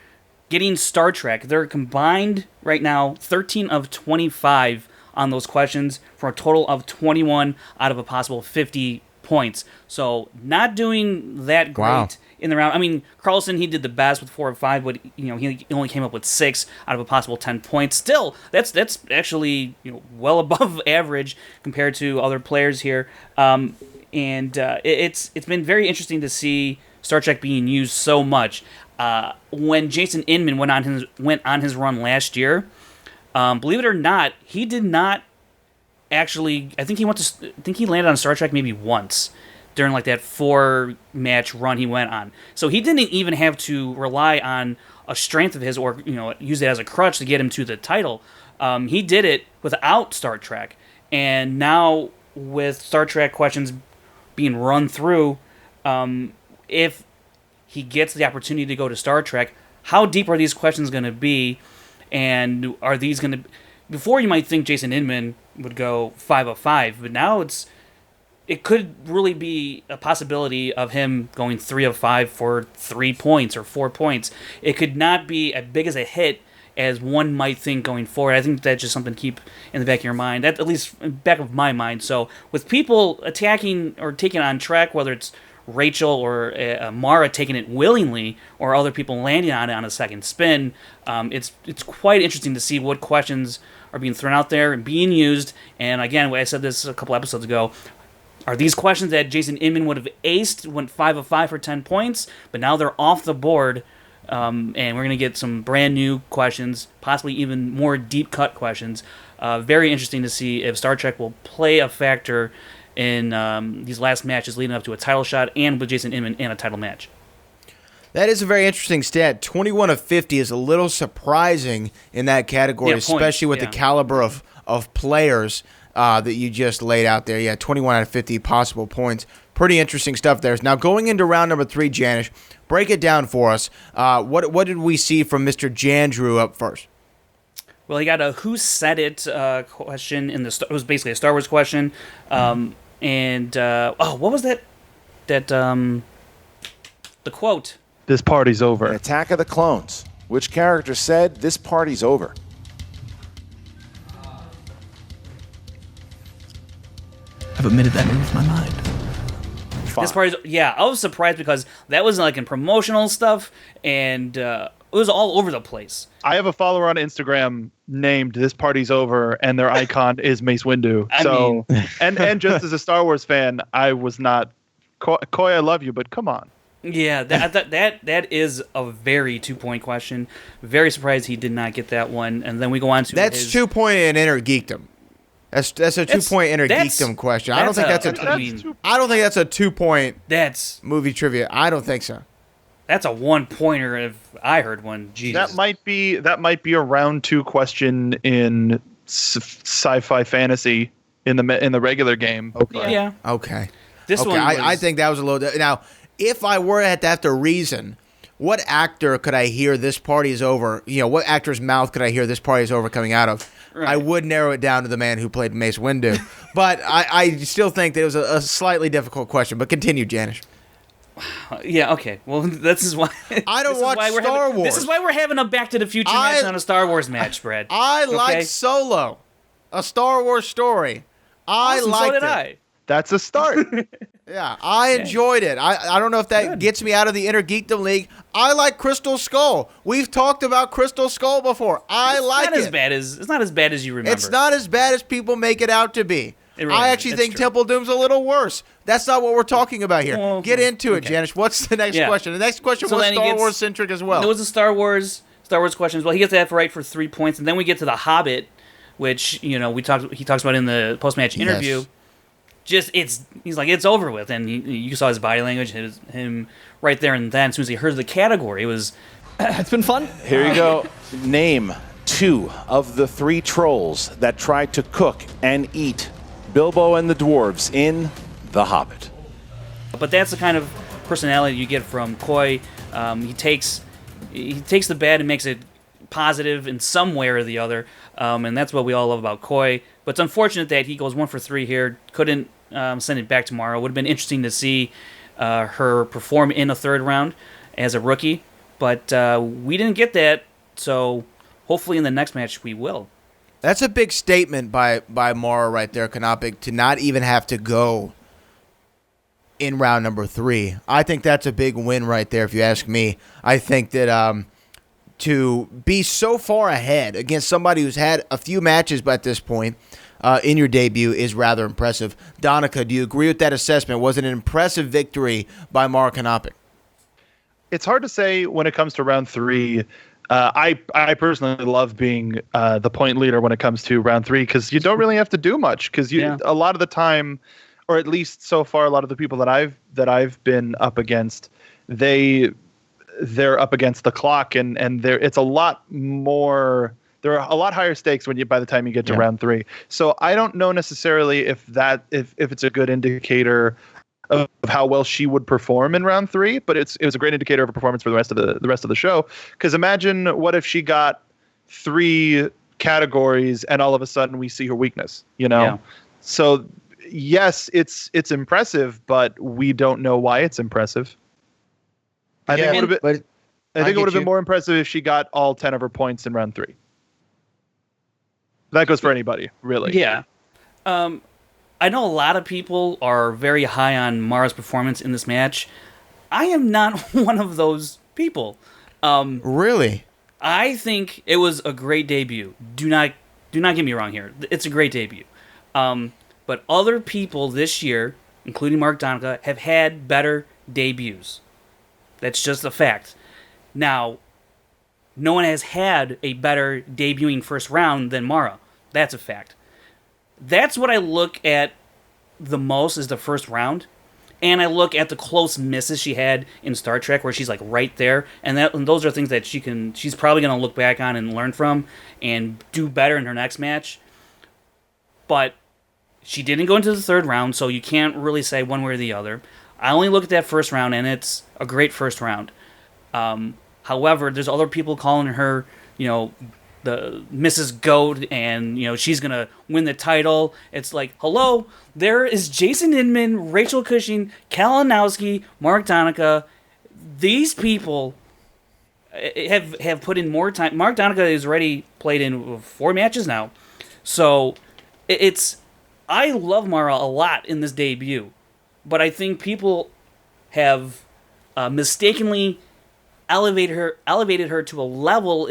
getting Star Trek. They're combined right now 13 of 25 on those questions for a total of 21 out of a possible 50 points. So, not doing that great in the round. I mean, Carlson, he did the best with 4 or 5, but he only came up with 6 out of a possible 10 points. Still, that's actually well above average compared to other players here. It's been very interesting to see Star Trek being used so much. When Jason Inman went on his run last year, believe it or not, he did not actually. I think he landed on Star Trek maybe once during like that 4-match run he went on. So he didn't even have to rely on a strength of his or use it as a crutch to get him to the title. He did it without Star Trek. And now with Star Trek questions being run through, if he gets the opportunity to go to Star Trek, how deep are these questions going to be? And are these going to... Before you might think Jason Inman would go 5 of 5, but now it could really be a possibility of him going 3 of 5 for 3 points or 4 points. It could not be as big as a hit as one might think going forward. I think that's just something to keep in the back of your mind, at least in the back of my mind. So with people attacking or taking on track, whether it's Rachel or Mara taking it willingly or other people landing on it on a second spin, it's quite interesting to see what questions are being thrown out there and being used. And again, I said this a couple episodes ago, are these questions that Jason Inman would have aced, went 5 of 5 for 10 points, but now they're off the board, and we're going to get some brand new questions, possibly even more deep cut questions. Very interesting to see if Star Trek will play a factor in these last matches leading up to a title shot and with Jason Inman in a title match. That is a very interesting stat. 21 of 50 is a little surprising in that category, especially with the caliber of players that you just laid out there. Yeah, 21 out of 50 possible points. Pretty interesting stuff there. Now, going into round number 3, Janisch, break it down for us. What did we see from Mr. Jandrew up first? Well, he got a "Who Said It" question in it was basically a Star Wars question, what was that? The quote. This party's over. In Attack of the Clones, which character said, "This party's over"? I've omitted that name from my mind. This party's, I was surprised because that was like in promotional stuff, and it was all over the place. I have a follower on Instagram named "This Party's Over," and their icon is Mace Windu. And just as a Star Wars fan, I was not Coy. I love you, but come on. Yeah, that is a very 2-point question. Very surprised he did not get that one. And then we go on to that's 2 point in inner geekdom. That's a 2-point inner geekdom question. I don't think that's a 2-point. That's movie trivia. I don't think so. That's a 1-pointer if I heard one. Jesus. That might be a round 2 question in sci-fi fantasy in the regular game. Okay. Yeah. Okay. This one was, I think that was a little. Now, if I were to have to reason, what actor could I hear "This Party is Over"? What actor's mouth could I hear "This Party is Over" coming out of? Right. I would narrow it down to the man who played Mace Windu, but I still think that it was a slightly difficult question. But continue, Janisch. Yeah. Okay. Well, this is why I don't watch Star Wars. This is why we're having a Back to the Future match on a Star Wars match, Brad. I like Solo, a Star Wars story. So did I. That's a start. Yeah, I enjoyed it. I don't know if that gets me out of the Inner Geekdom League. I like Crystal Skull. We've talked about Crystal Skull before. It's not as bad as you remember. It's not as bad as people make it out to be. Really I actually think Temple Doom's a little worse. That's not what we're talking about here. Well, Get into it, Janisch. What's the next question? The next question was Star Wars centric as well. It was a Star Wars questions. Well, he gets that right for 3 points, and then we get to the Hobbit, which he talks about in the post match interview. Yes. He's like, it's over with, and you saw his body language, him right there and then. As soon as he heard the category, it was. It's been fun. Here you go. Name 2 of the 3 trolls that tried to cook and eat Bilbo and the dwarves in The Hobbit. But that's the kind of personality you get from Coy. He takes the bad and makes it positive in some way or the other, and that's what we all love about Coy. But it's unfortunate that he goes 1 for 3 here. Couldn't send it back tomorrow. Would have been interesting to see her perform in a 3rd round as a rookie, but we didn't get that. So hopefully in the next match we will. That's a big statement by Mara right there, Kanopik, to not even have to go in round number 3. I think that's a big win right there, if you ask me. I think that to be so far ahead against somebody who's had a few matches at this point in your debut is rather impressive. Donica, do you agree with that assessment? Was it an impressive victory by Mara Kanopik? It's hard to say when it comes to round 3. I personally love being the point leader when it comes to round 3 because you don't really have to do much because a lot of the time, or at least so far, a lot of the people that I've been up against, they're up against the clock and it's a lot more. There are a lot higher stakes by the time you get to round 3. So I don't know necessarily if it's a good indicator of how well she would perform in round 3, but it was a great indicator of her performance for the rest of the show. Because imagine what if she got 3 categories and all of a sudden we see her weakness. So yes, it's impressive, but we don't know why it's impressive. I think it would have been more impressive if she got all 10 of her points in round 3. That goes for anybody, really. Yeah. I know a lot of people are very high on Mara's performance in this match. I am not one of those people. Really? I think it was a great debut. Do not get me wrong here. It's a great debut. But other people this year including Mark Donica, have had better debuts. That's just a fact. Now, no one has had a better debuting first round than Mara. That's a fact. That's what I look at the most is the first round. And I look at the close misses she had in Star Trek where she's like right there. And those are things that she's probably going to look back on and learn from and do better in her next match. But she didn't go into the third round, so you can't really say one way or the other. I only look at that first round, and it's a great first round. However, there's other people calling her, the Mrs. Goat, and she's gonna win the title. It's like, hello, there is Jason Inman, Rachel Cushing, Kalinowski, Mark Donica. These people have put in more time. Mark Donica has already played in 4 matches now, so I love Mara a lot in this debut, but I think people have mistakenly elevated her to a level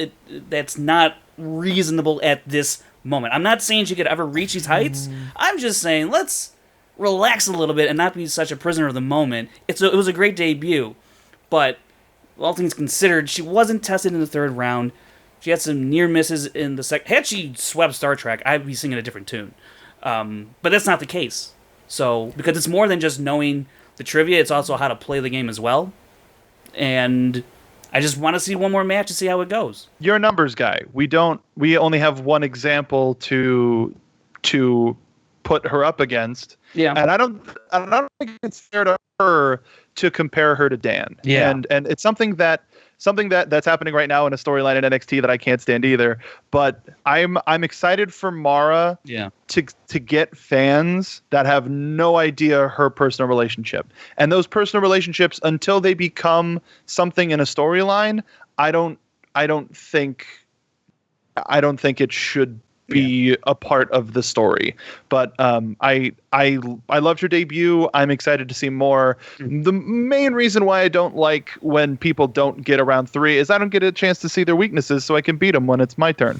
that's not reasonable at this moment. I'm not saying she could ever reach these heights. I'm just saying let's relax a little bit and not be such a prisoner of the moment. It was a great debut, but all things considered, she wasn't tested in the third round. She had some near misses in the second. Had she swept Star Trek, I'd be singing a different tune. But that's not the case. So, because it's more than just knowing the trivia, it's also how to play the game as well. And I just want to see one more match to see how it goes. You're a numbers guy. We only have one example to put her up against. Yeah. And I don't think it's fair to her to compare her to Dan. Yeah. And it's something that's happening right now in a storyline in NXT that I can't stand either. But I'm excited for Mara to get fans that have no idea her personal relationship. And those personal relationships, until they become something in a storyline, I don't think it should be a part of the story. But I loved your debut. I'm excited to see more. The main reason why I don't like when people don't get around 3 is I don't get a chance to see their weaknesses so I can beat them when it's my turn.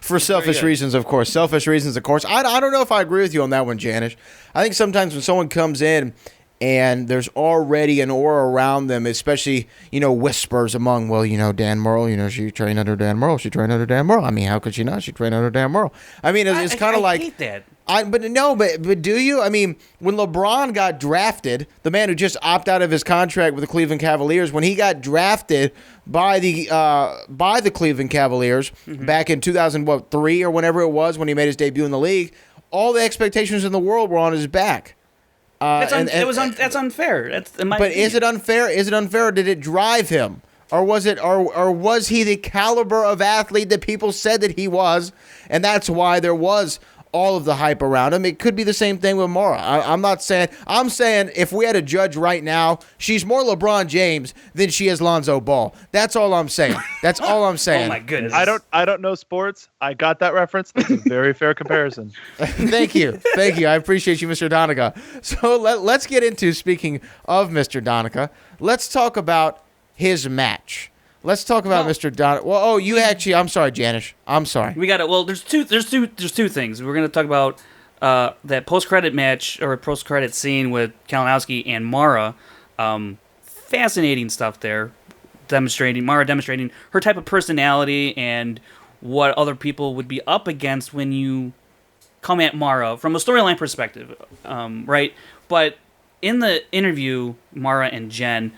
For selfish reasons, of course. I don't know if I agree with you on that one, Janisch. I think sometimes when someone comes in and there's already an aura around them, especially, whispers among, Dan Murrell, she trained under Dan Murrell. I mean, how could she not? She trained under Dan Murrell. I mean, it's kind of like... I hate that. But do you? I mean, when LeBron got drafted, the man who just opted out of his contract with the Cleveland Cavaliers, when he got drafted by the Cleveland Cavaliers back in 2003 or whenever it was when he made his debut in the league, all the expectations in the world were on his back. That's unfair. But is it unfair? Is it unfair? Or did it drive him, or was he the caliber of athlete that people said that he was, and that's why there was all of the hype around him? It could be the same thing with Mara. I'm saying if we had a judge right now, she's more LeBron James than she is Lonzo Ball. That's all I'm saying. Oh my goodness. I don't know sports. I got that reference. That's a very fair comparison. Thank you. I appreciate you, Mr. Donica. So let's get into, speaking of Mr. Donica, let's talk about his match. Let's talk about Mr. Donica. Well, I'm sorry, Janisch. I'm sorry. We got it. Well, there's two things. We're going to talk about that post-credit match or post-credit scene with Kalinowski and Mara. Fascinating stuff there. Mara demonstrating her type of personality and what other people would be up against when you come at Mara from a storyline perspective, right? But in the interview, Mara and Jen,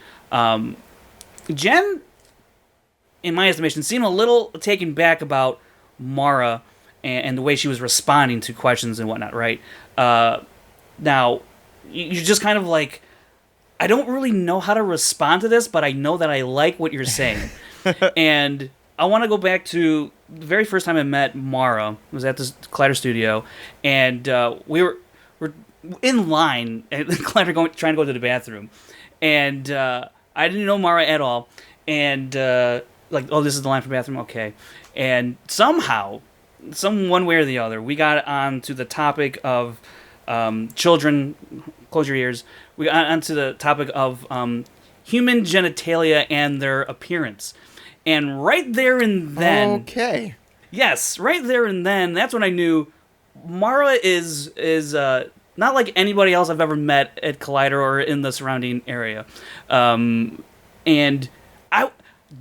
in my estimation, seemed a little taken back about Mara and the way she was responding to questions and whatnot, right? Now, you're just kind of like, I don't really know how to respond to this, but I know that I like what you're saying. And I want to go back to the very first time I met Mara. It was at this Collider studio, and we were in line at Collider trying to go to the bathroom. And I didn't know Mara at all. And... this is the line for bathroom, okay. And somehow, one way or the other, we got onto the topic of children, close your ears, we got onto the topic of human genitalia and their appearance. And right there and then... Okay. Yes, right there and then, that's when I knew Mara is not like anybody else I've ever met at Collider or in the surrounding area. And I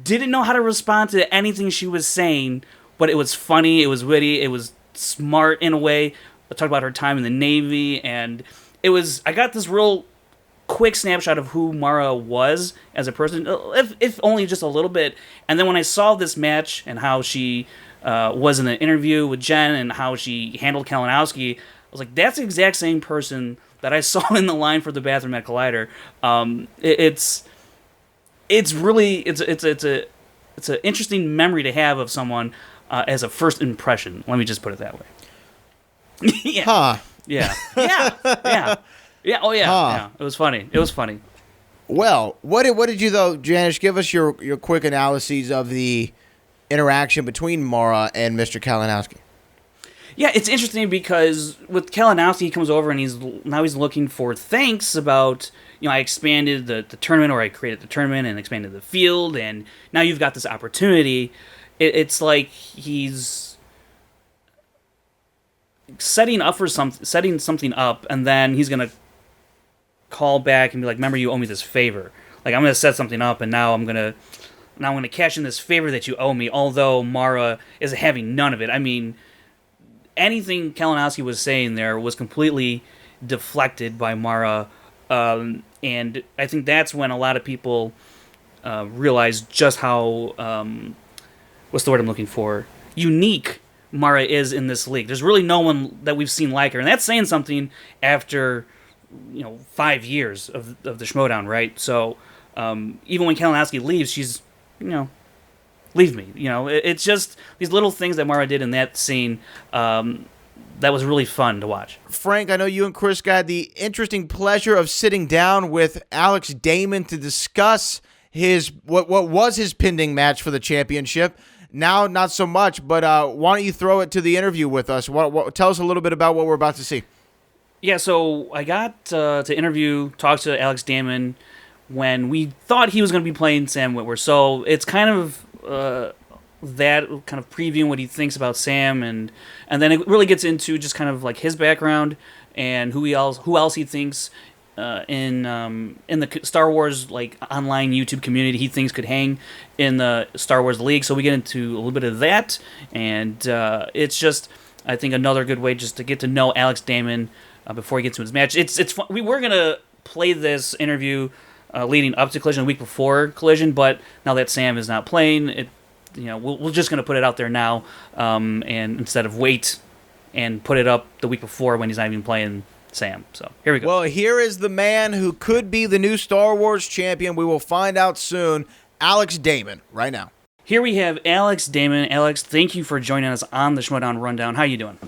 didn't know how to respond to anything she was saying, but it was funny, it was witty, it was smart in a way. I talked about her time in the Navy, and I got this real quick snapshot of who Mara was as a person, if only just a little bit. And then when I saw this match and how she was in the interview with Jen and how she handled Kalinowski, I was like, that's the exact same person that I saw in the line for the bathroom at Collider. It's an interesting memory to have of someone as a first impression. Let me just put it that way. Yeah. Huh. Yeah. Yeah. Oh yeah. Huh. Yeah. It was funny. Well, what did you though, Janisch? Give us your quick analyses of the interaction between Mara and Mr. Kalinowski. Yeah, it's interesting because with Kalinowski, he comes over and he's looking for thanks about, I expanded the tournament, or I created the tournament and expanded the field, and now you've got this opportunity. It's like he's setting something up, and then he's gonna call back and be like, remember, you owe me this favor. Like, I'm gonna set something up, and now I'm gonna cash in this favor that you owe me, although Mara is having none of it. I mean, anything Kalinowski was saying there was completely deflected by Mara, and I think that's when a lot of people realized just how what's the word I'm looking for? Unique Mara is in this league. There's really no one that we've seen like her, and that's saying something after 5 years of the Schmoedown, right? So even when Kalinowski leaves, she's leave me. It's just these little things that Mara did in that scene that was really fun to watch. Frank, I know you and Chris got the interesting pleasure of sitting down with Alex Damon to discuss his what was his pending match for the championship. Now, not so much, but why don't you throw it to the interview with us? Tell us a little bit about what we're about to see. Yeah, so I got to talk to Alex Damon when we thought he was going to be playing Sam Witwer. So it's kind of that kind of previewing what he thinks about Sam, and then it really gets into just kind of like his background and who else he thinks in the Star Wars like online YouTube community he thinks could hang in the Star Wars League. So we get into a little bit of that, and it's just, I think, another good way just to get to know Alex Damon before he gets to his match. It's fun. We were gonna play this interview leading up to Collision, the week before Collision, but now that Sam is not playing, we're just gonna put it out there now, and instead of wait and put it up the week before when he's not even playing Sam. So here we go. Well, here is the man who could be the new Star Wars champion. We will find out soon. Alex Damon, right now. Here we have Alex Damon. Alex, thank you for joining us on the Schmoedown Rundown. How you doing?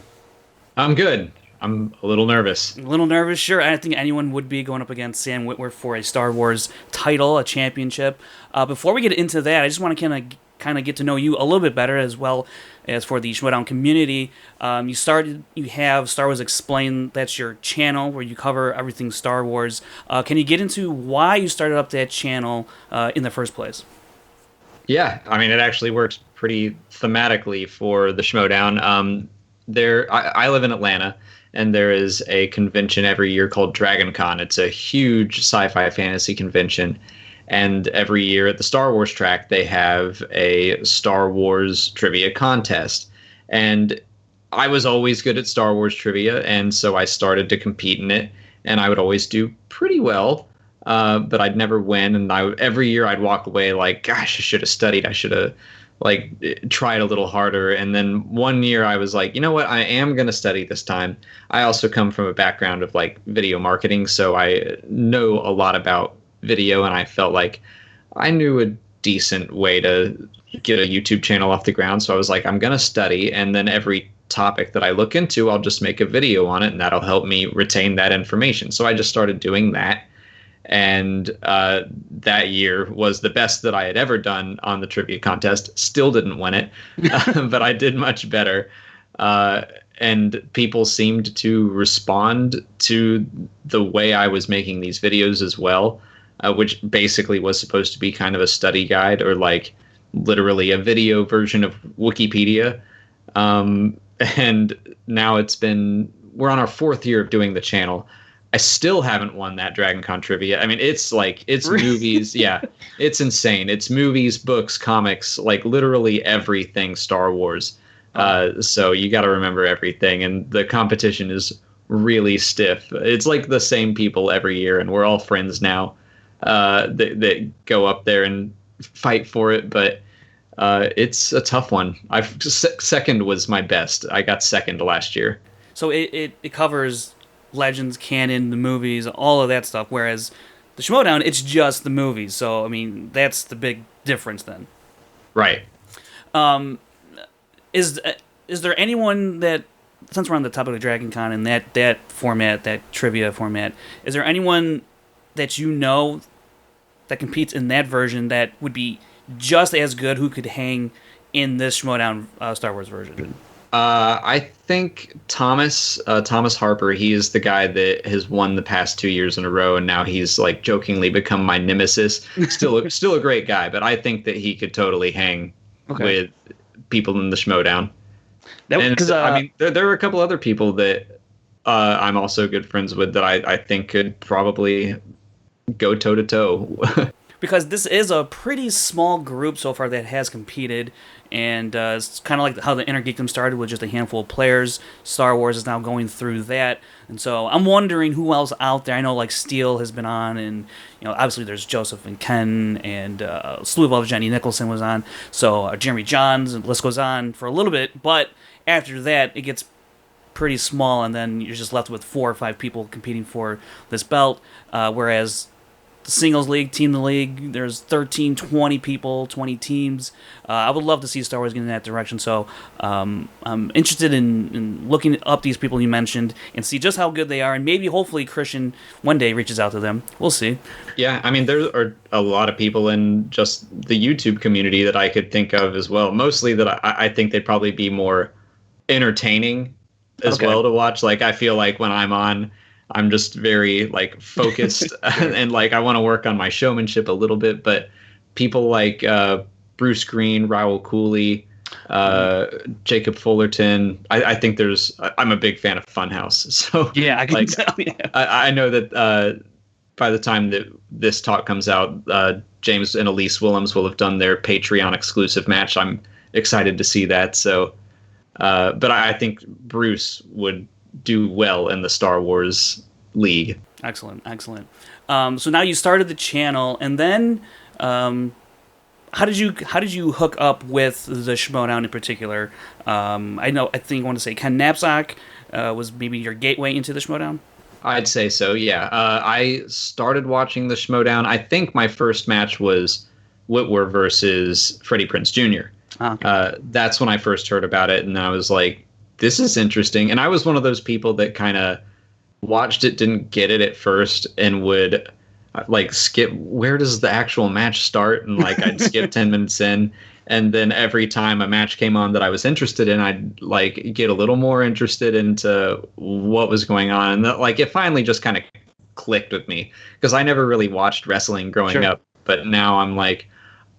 I'm good. I'm a little nervous. A little nervous, sure. I think anyone would be going up against Sam Witwer for a Star Wars title, a championship. Before we get into that, I just want to kind of get to know you a little bit better, as well as for the Schmoedown community. You have Star Wars Explained. That's your channel where you cover everything Star Wars. Can you get into why you started up that channel in the first place? Yeah, I mean, it actually works pretty thematically for the Schmoedown. I live in Atlanta, and there is a convention every year called Dragon Con. It's a huge sci-fi fantasy convention. And every year at the Star Wars track, they have a Star Wars trivia contest. And I was always good at Star Wars trivia, and so I started to compete in it. And I would always do pretty well, but I'd never win. And every year I'd walk away like, gosh, I should have studied. I should have tried a little harder. And then one year I was like, you know what? I am going to study this time. I also come from a background of video marketing, so I know a lot about video, and I felt like I knew a decent way to get a YouTube channel off the ground. So I was like, I'm going to study, and then every topic that I look into, I'll just make a video on it, and that'll help me retain that information. So I just started doing that. And that year was the best that I had ever done on the trivia contest. Still didn't win it, but I did much better. And people seemed to respond to the way I was making these videos as well, which basically was supposed to be kind of a study guide, or literally a video version of Wikipedia. And now it's been we're on our 4th year of doing the channel. I still haven't won that Dragon Con trivia. I mean, it's movies. Yeah, it's insane. It's movies, books, comics, like literally everything Star Wars. So you got to remember everything. And the competition is really stiff. It's like the same people every year, and we're all friends now that go up there and fight for it. But it's a tough one. Second was my best. I got second last year. So it covers Legends, canon, the movies, all of that stuff. Whereas the Schmoedown, it's just the movies. So I mean, that's the big difference then. Right. Is there anyone that, since we're on the topic of Dragon Con and that format, that trivia format, is there anyone that you know that competes in that version that would be just as good, who could hang in this Schmoedown Star Wars version? I think Thomas Harper, he is the guy that has won the past 2 years in a row, and now he's like jokingly become my nemesis. Still a great guy, but I think that he could totally hang with people in the Schmoedown. I mean, there are a couple other people that I'm also good friends with that I think could probably go toe to toe. Because this is a pretty small group so far that has competed, and it's kind of like how the Inner Geekdom started with just a handful of players. Star Wars is now going through that, and so I'm wondering who else out there. I know like Steele has been on, and obviously there's Joseph and Ken, and a slew of others. Jenny Nicholson was on, so Jeremy Johns, and the list goes on for a little bit. But after that, it gets pretty small, and then you're just left with 4 or 5 people competing for this belt, whereas the singles league, team the league, there's 13, 20 people, 20 teams. I would love to see Star Wars get in that direction. So I'm interested in looking up these people you mentioned and see just how good they are. And maybe, hopefully, Christian one day reaches out to them. We'll see. Yeah, I mean, there are a lot of people in just the YouTube community that I could think of as well. Mostly that I think they'd probably be more entertaining as well to watch. Like, I feel like when I'm on, I'm just very like focused and like I want to work on my showmanship a little bit. But people like Bruce Green, Raoul Cooley, Jacob Fullerton, I think I'm a big fan of Funhouse. So yeah, I can tell. Yeah. I know that by the time that this talk comes out, James and Elise Willems will have done their Patreon exclusive match. I'm excited to see that. So, but I think Bruce would do well in the Star Wars league. Excellent. So now you started the channel, and then how did you hook up with the Schmoedown in particular? I think I want to say Ken Knapsack was maybe your gateway into the Schmoedown. I'd say so. Yeah. I started watching the Schmoedown. I think my first match was Witwer versus Freddie Prinze Jr. Okay. That's when I first heard about it, and I was like, this is interesting. And I was one of those people that kind of watched it, didn't get it at first, and would like skip, where does the actual match start? And like I'd skip 10 minutes in. And then every time a match came on that I was interested in, I'd like get a little more interested into what was going on. And like it finally just kind of clicked with me, because I never really watched wrestling growing up. But now I'm like,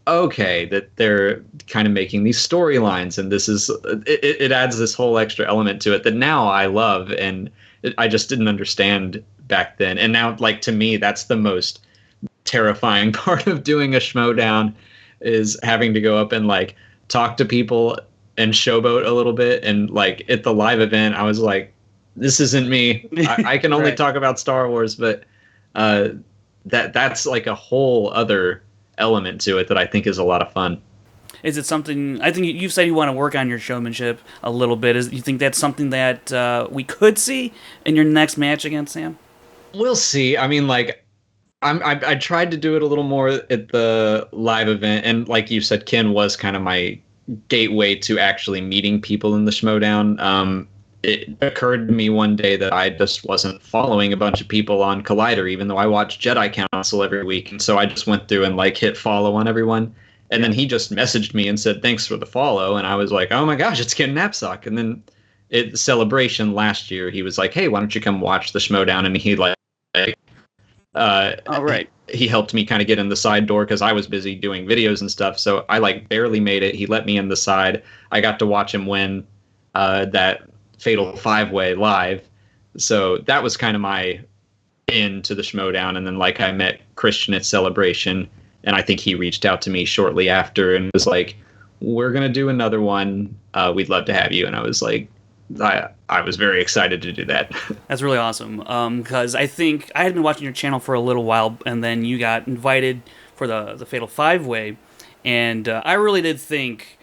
okay, that they're kind of making these storylines, and this is it adds this whole extra element to it that now I love, and I just didn't understand back then. And now, like, to me, that's the most terrifying part of doing a Schmoedown, is having to go up and like talk to people and showboat a little bit. And like at the live event, I was like, this isn't me. I can only talk about Star Wars, but that's like a whole other element to it that I think is a lot of fun. Is it something, I think you've said you want to work on your showmanship a little bit. You think that's something that we could see in your next match against Sam? We'll see. I mean, like, I tried to do it a little more at the live event, and like you said, Ken was kind of my gateway to actually meeting people in the Schmoedown. It occurred to me one day that I just wasn't following a bunch of people on Collider, even though I watch Jedi Council every week. And so I just went through and like hit follow on everyone. And then he just messaged me and said, thanks for the follow. And I was like, oh my gosh, it's Ken Knapsack. And then at Celebration last year, he was like, hey, why don't you come watch the Schmoedown? And he like, he helped me kind of get in the side door because I was busy doing videos and stuff. So I like barely made it. He let me in the side. I got to watch him win that Fatal 5-Way live. So that was kind of my into the Schmoedown. And then like I met Christian at Celebration, and I think he reached out to me shortly after and was like, we're going to do another one. We'd love to have you. And I was like, I was very excited to do that. That's really awesome. Because I think I had been watching your channel for a little while, and then you got invited for the Fatal 5-Way. And I really did think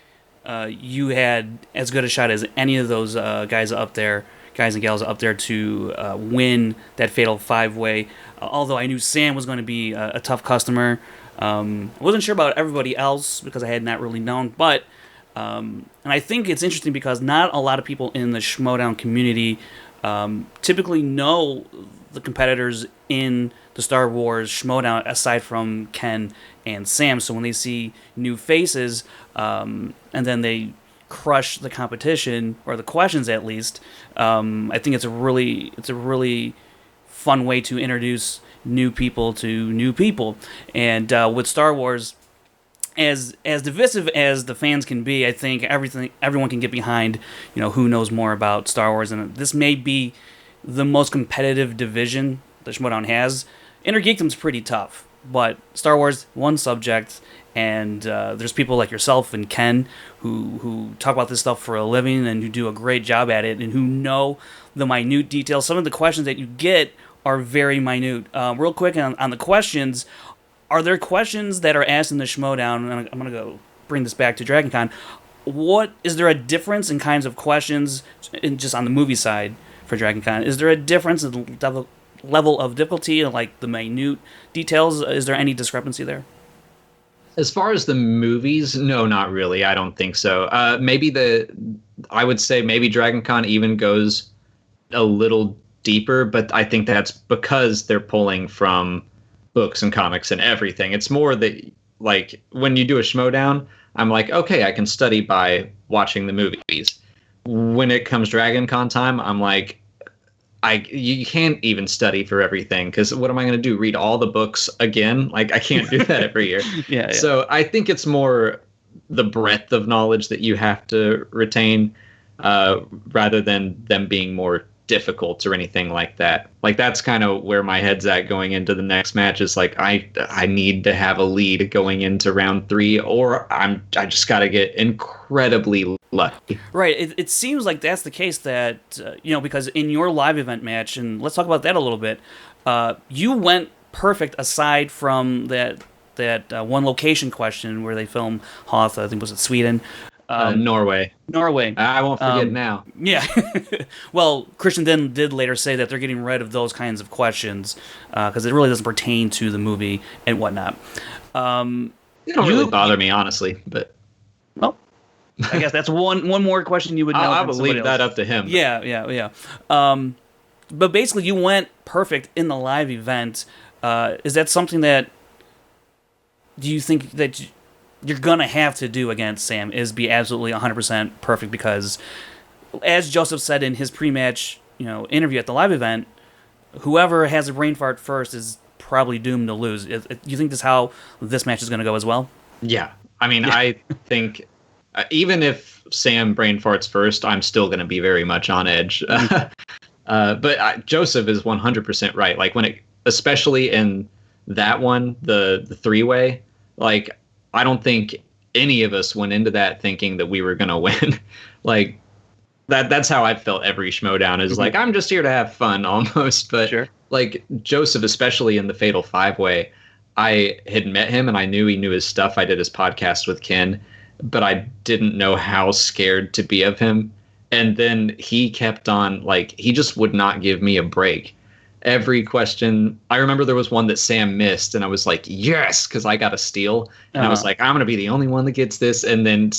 you had as good a shot as any of those guys and gals up there to win that Fatal 5-Way. Although I knew Sam was going to be a tough customer. I wasn't sure about everybody else because I had not really known. But, and I think it's interesting because not a lot of people in the Schmoedown community typically know the competitors in the Star Wars Schmoedown aside from Ken and Sam. So when they see new faces and then they crush the competition or the questions at least, I think it's a really fun way to introduce new people to new people. And with Star Wars, as divisive as the fans can be, I think everyone can get behind, who knows more about Star Wars. And this may be the most competitive division the Schmoedown has. Inner Geekdom's pretty tough, but Star Wars, one subject, and there's people like yourself and Ken who talk about this stuff for a living and who do a great job at it and who know the minute details. Some of the questions that you get are very minute. Real quick on the questions, are there questions that are asked in the Schmoedown? And I'm going to go bring this back to DragonCon. Is there a difference in kinds of questions just on the movie side for DragonCon? Is there a difference in the level of difficulty and like the minute details? Is there any discrepancy there? As far as the movies, no, not really. I don't think so. I would say maybe DragonCon even goes a little deeper, but I think that's because they're pulling from books and comics and everything. It's more that, like, when you do a Schmoedown, I'm like, okay, I can study by watching the movies. When it comes DragonCon time, I'm like, you can't even study for everything, because what am I going to do? Read all the books again? Like, I can't do that every year. Yeah. So I think it's more the breadth of knowledge that you have to retain, rather than them being more difficult or anything like that. Like, that's kind of where my head's at going into the next match. Is like, I need to have a lead going into round 3, or I just got to get incredibly lucky. Right. It seems like that's the case that because in your live event match, and let's talk about that a little bit, you went perfect aside from that one location question where they film Hoth. I think was it Sweden. Norway. I won't forget now. Yeah. Well, Christian then did later say that they're getting rid of those kinds of questions because it really doesn't pertain to the movie and whatnot. They don't really bother me, honestly. But well, I guess that's one more question you would know. I would leave that up to him. Yeah. But basically, you went perfect in the live event. Is that something that do you think that you're gonna have to do against Sam? Is be absolutely 100% perfect? Because, as Joseph said in his pre-match, interview at the live event, whoever has a brain fart first is probably doomed to lose. You think this is how this match is gonna go as well? Yeah, I mean, yeah. I think even if Sam brain farts first, I'm still gonna be very much on edge. But Joseph is 100% right. Like especially in that one, the 3-way, like. I don't think any of us went into that thinking that we were going to win. Like, that's how I felt every Schmoedown is like, I'm just here to have fun almost. But sure. Like Joseph, especially in the Fatal 5-way, I had met him and I knew he knew his stuff. I did his podcast with Ken, but I didn't know how scared to be of him. And then he kept on, like, he just would not give me a break. Every question, I remember there was one that Sam missed, and I was like, yes, because I got a steal. And I was like, I'm going to be the only one that gets this. And then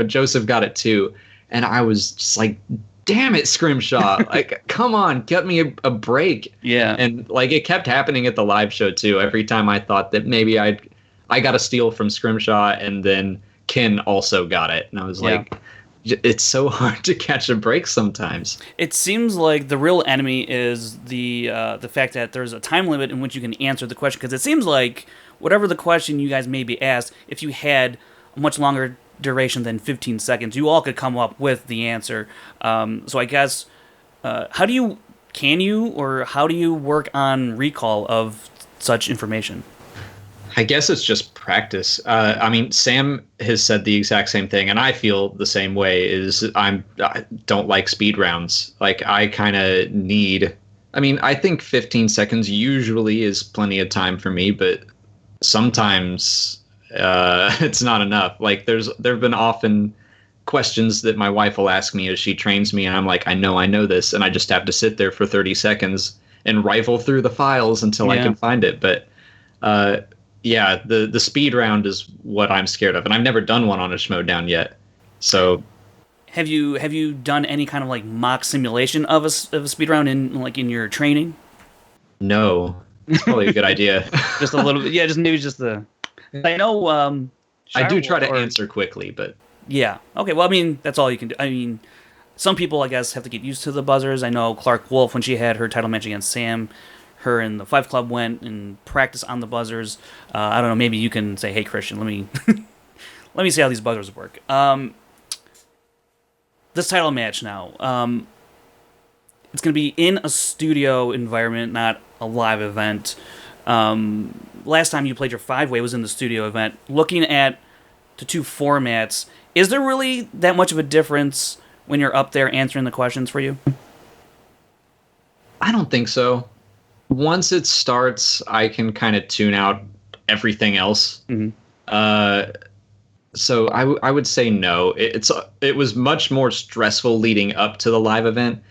Joseph got it too. And I was just like, damn it, Scrimshaw. Like, come on, get me a break. Yeah. And like, it kept happening at the live show too. Every time I thought that maybe I got a steal from Scrimshaw, and then Ken also got it. And I was like, it's so hard to catch a break sometimes. It seems like the real enemy is the fact that there's a time limit in which you can answer the question. Because it seems like whatever the question you guys may be asked, if you had a much longer duration than 15 seconds, you all could come up with the answer. So I guess, how do you can you, or how do you work on recall of such information? I guess it's just practice. I mean, Sam has said the exact same thing, and I feel the same way. I don't like speed rounds. Like, I kind of need. I mean, I think 15 seconds usually is plenty of time for me, but sometimes it's not enough. Like, there've been often questions that my wife will ask me as she trains me, and I'm like, I know this, and I just have to sit there for 30 seconds and rifle through the files until I can find it. But yeah, the speed round is what I'm scared of, and I've never done one on a Schmoedown yet. So, have you done any kind of like mock simulation of a speed round in your training? No, it's probably a good idea. Just a little bit, yeah. Just the. I know. I do try to answer quickly, but yeah. Okay. Well, I mean, that's all you can do. I mean, some people, I guess, have to get used to the buzzers. I know Clark Wolf, when she had her title match against Sam, her and the Five Club went and practiced on the buzzers. I don't know. Maybe you can say, "Hey, Christian, let me let me see how these buzzers work." This title match now, it's going to be in a studio environment, not a live event. Last time you played your 5-way was in the studio event. Looking at the two formats, is there really that much of a difference when you're up there answering the questions for you? I don't think so. Once it starts, I can kind of tune out everything else. Mm-hmm. So I would say no. It was much more stressful leading up to the live event,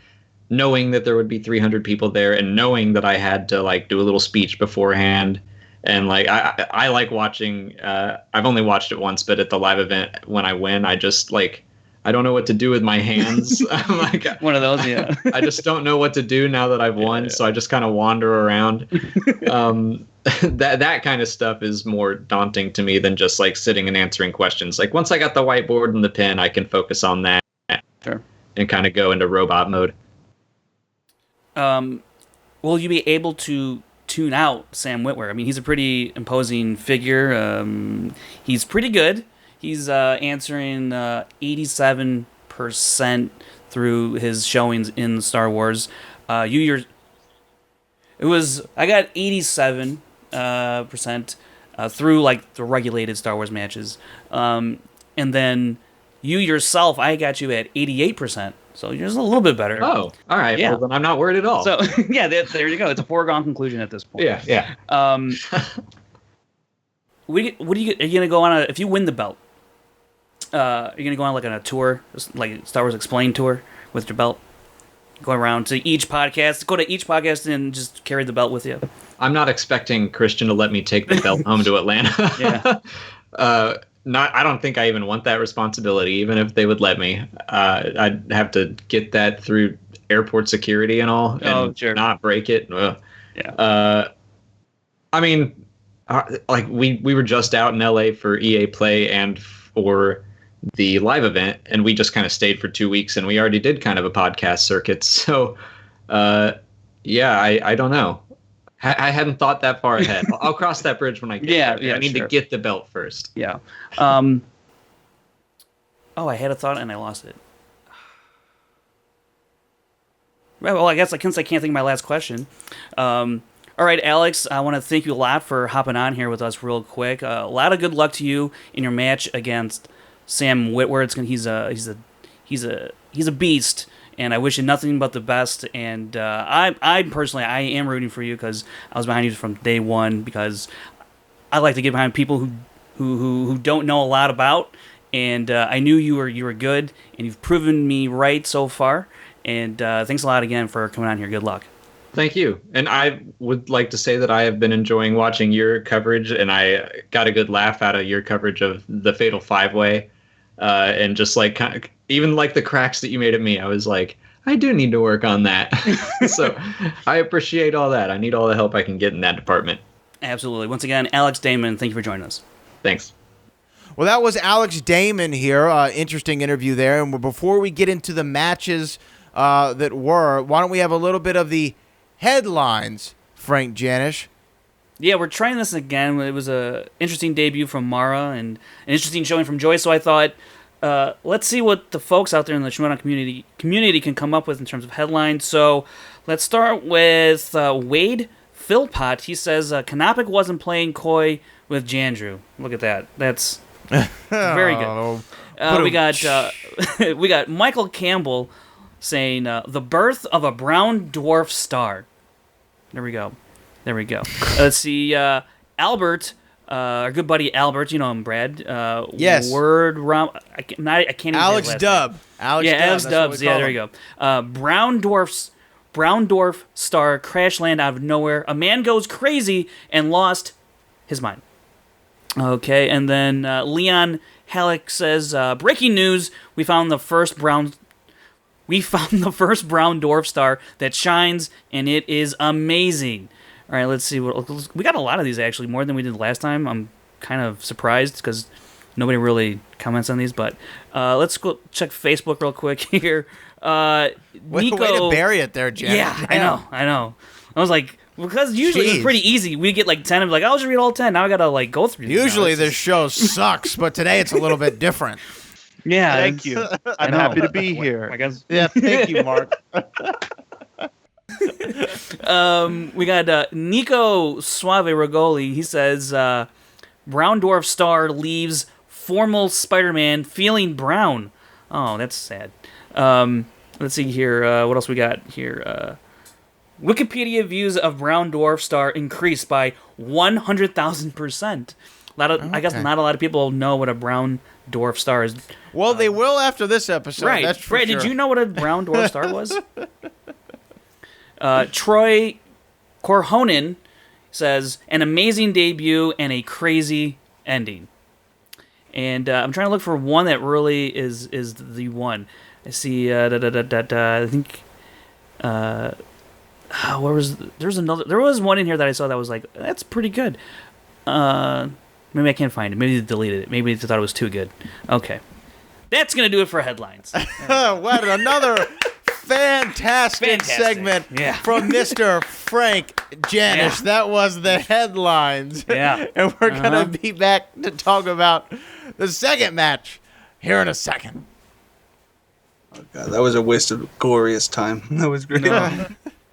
knowing that there would be 300 people there, and knowing that I had to like do a little speech beforehand. And like I like watching. I've only watched it once, but at the live event when I win, I just like I don't know what to do with my hands. I'm like one of those, yeah. I just don't know what to do now that I've won, so I just kind of wander around. That kind of stuff is more daunting to me than just like sitting and answering questions. Like once I got the whiteboard and the pen, I can focus on that and kind of go into robot mode. Will you be able to tune out Sam Witwer? I mean, he's a pretty imposing figure. He's pretty good. He's answering 87% through his showings in Star Wars. I got 87% through like the regulated Star Wars matches, and then you yourself, I got you at 88%. So you're just a little bit better. Oh, all right. Yeah. Well, then I'm not worried at all. So yeah, there you go. It's a foregone conclusion at this point. Yeah. What are you gonna go on if you win the belt? You're gonna go on like on a tour, like Star Wars Explained tour with your belt, go around to each podcast and just carry the belt with you. I'm not expecting Christian to let me take the belt home to Atlanta. Yeah. I don't think I even want that responsibility, even if they would let me. I'd have to get that through airport security and all, and not break it. Yeah. I mean, like we were just out in LA for EA Play and for the live event, and we just kind of stayed for 2 weeks, and we already did kind of a podcast circuit. So, yeah, I don't know. I hadn't thought that far ahead. I'll cross that bridge when I get there. I need to get the belt first. Yeah. I had a thought and I lost it. Well, I guess since I can't think of my last question. All right, Alex, I want to thank you a lot for hopping on here with us real quick. A lot of good luck to you in your match against Sam Witwer. He's a beast. And I wish you nothing but the best. And I personally am rooting for you because I was behind you from day one. Because I like to get behind people who don't know a lot about. And I knew you were good, and you've proven me right so far. And thanks a lot again for coming on here. Good luck. Thank you. And I would like to say that I have been enjoying watching your coverage, and I got a good laugh out of your coverage of the Fatal 5-Way. And just like kind of, even like the cracks that you made at me, I was like, I do need to work on that. So I appreciate all that. I need all the help I can get in that department. Absolutely. Once again, Alex Damon, thank you for joining us. Thanks. Well, that was Alex Damon here. Interesting interview there. And before we get into the matches why don't we have a little bit of the headlines, Frank Janisch? Yeah, we're trying this again. It was an interesting debut from Mara and an interesting showing from Joy, so I thought, let's see what the folks out there in the Schmoedown community can come up with in terms of headlines. So Let's start with Wade Philpott. He says Knopic wasn't playing coy with Jandrew. Look at that. That's very good. We got Michael Campbell saying the birth of a brown dwarf star. There we go. Let's see. Albert, our good buddy Albert, you know him, Brad. Yes. I can't even Alex say his last Dubb. name. Alex Dubbs. Yeah, there you go. Brown dwarf star crash land out of nowhere. A man goes crazy and lost his mind. Okay, and then Leon Halleck says, breaking news, we found the first brown dwarf star that shines, and it is amazing. All right, let's see. We got a lot of these, actually, more than we did last time. I'm kind of surprised because nobody really comments on these, but let's go check Facebook real quick here. Nico, way to bury it there, Jen. Yeah, I know. I was like, because usually it's pretty easy. We get like 10 and be like, I'll just read all 10. Now I gotta like go through these. Usually this show sucks, but today it's a little bit different. Yeah, Thank you. I'm happy to be here. I guess. Yeah, thank you, Mark. We got Nico Suave Rogoli. He says, Brown Dwarf Star leaves formal Spider-Man feeling brown. Oh, that's sad. Let's see here. What else we got here? Wikipedia views of Brown Dwarf Star increased by 100,000%. I guess not a lot of people know what a brown dwarf star is. Well, they will after this episode. Right. That's for Brad, sure. did you know what a brown dwarf star was? Troy Korhonen says, an amazing debut and a crazy ending. And I'm trying to look for one that really is the one. I see. I think. There was one in here that I saw that was like, that's pretty good. Maybe I can't find it. Maybe they deleted it. Maybe they thought it was too good. Okay. That's going to do it for headlines. What another fantastic segment from Mr. Frank Janisch. Yeah. That was the headlines. Yeah. And we're going to be back to talk about the second match here in a second. Oh, God, that was a waste of glorious time. That was great.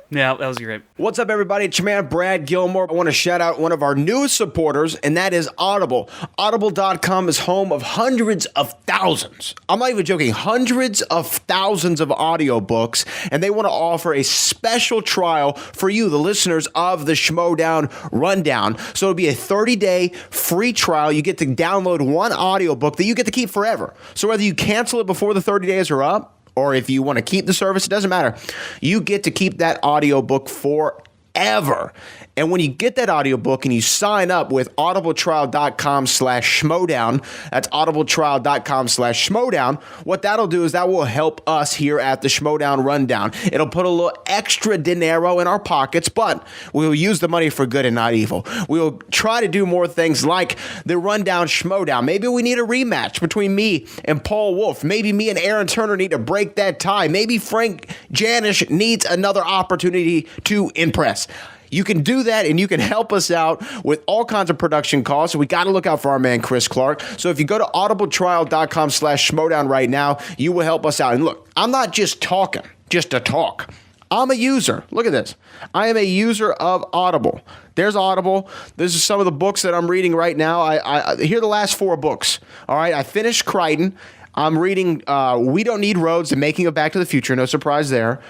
Yeah, that was great. What's up, everybody? It's your man, Brad Gilmore. I want to shout out one of our newest supporters, and that is Audible. Audible.com is home of hundreds of thousands. I'm not even joking. Hundreds of thousands of audiobooks, and they want to offer a special trial for you, the listeners of the Schmoedown Rundown. So it'll be a 30-day free trial. You get to download one audiobook that you get to keep forever. So whether you cancel it before the 30 days are up, or if you want to keep the service, it doesn't matter. You get to keep that audiobook forever. And when you get that audiobook and you sign up with audibletrial.com/schmoedown, that's audibletrial.com/schmoedown, what that'll do is that will help us here at the Schmoedown Rundown. It'll put a little extra dinero in our pockets, but we'll use the money for good and not evil. We'll try to do more things like the Rundown Schmoedown. Maybe we need a rematch between me and Paul Wolf. Maybe me and Aaron Turner need to break that tie. Maybe Frank Janisch needs another opportunity to impress. You can do that, and you can help us out with all kinds of production costs. We got to look out for our man, Chris Clark. So if you go to audibletrial.com/schmoedown right now, you will help us out. And look, I'm not just talking just to talk. I'm a user. Look at this. I am a user of Audible. There's Audible. This is some of the books that I'm reading right now. Here are the last 4 books. All right, I finished Crichton. I'm reading We Don't Need Roads, The Making of Back to the Future. No surprise there.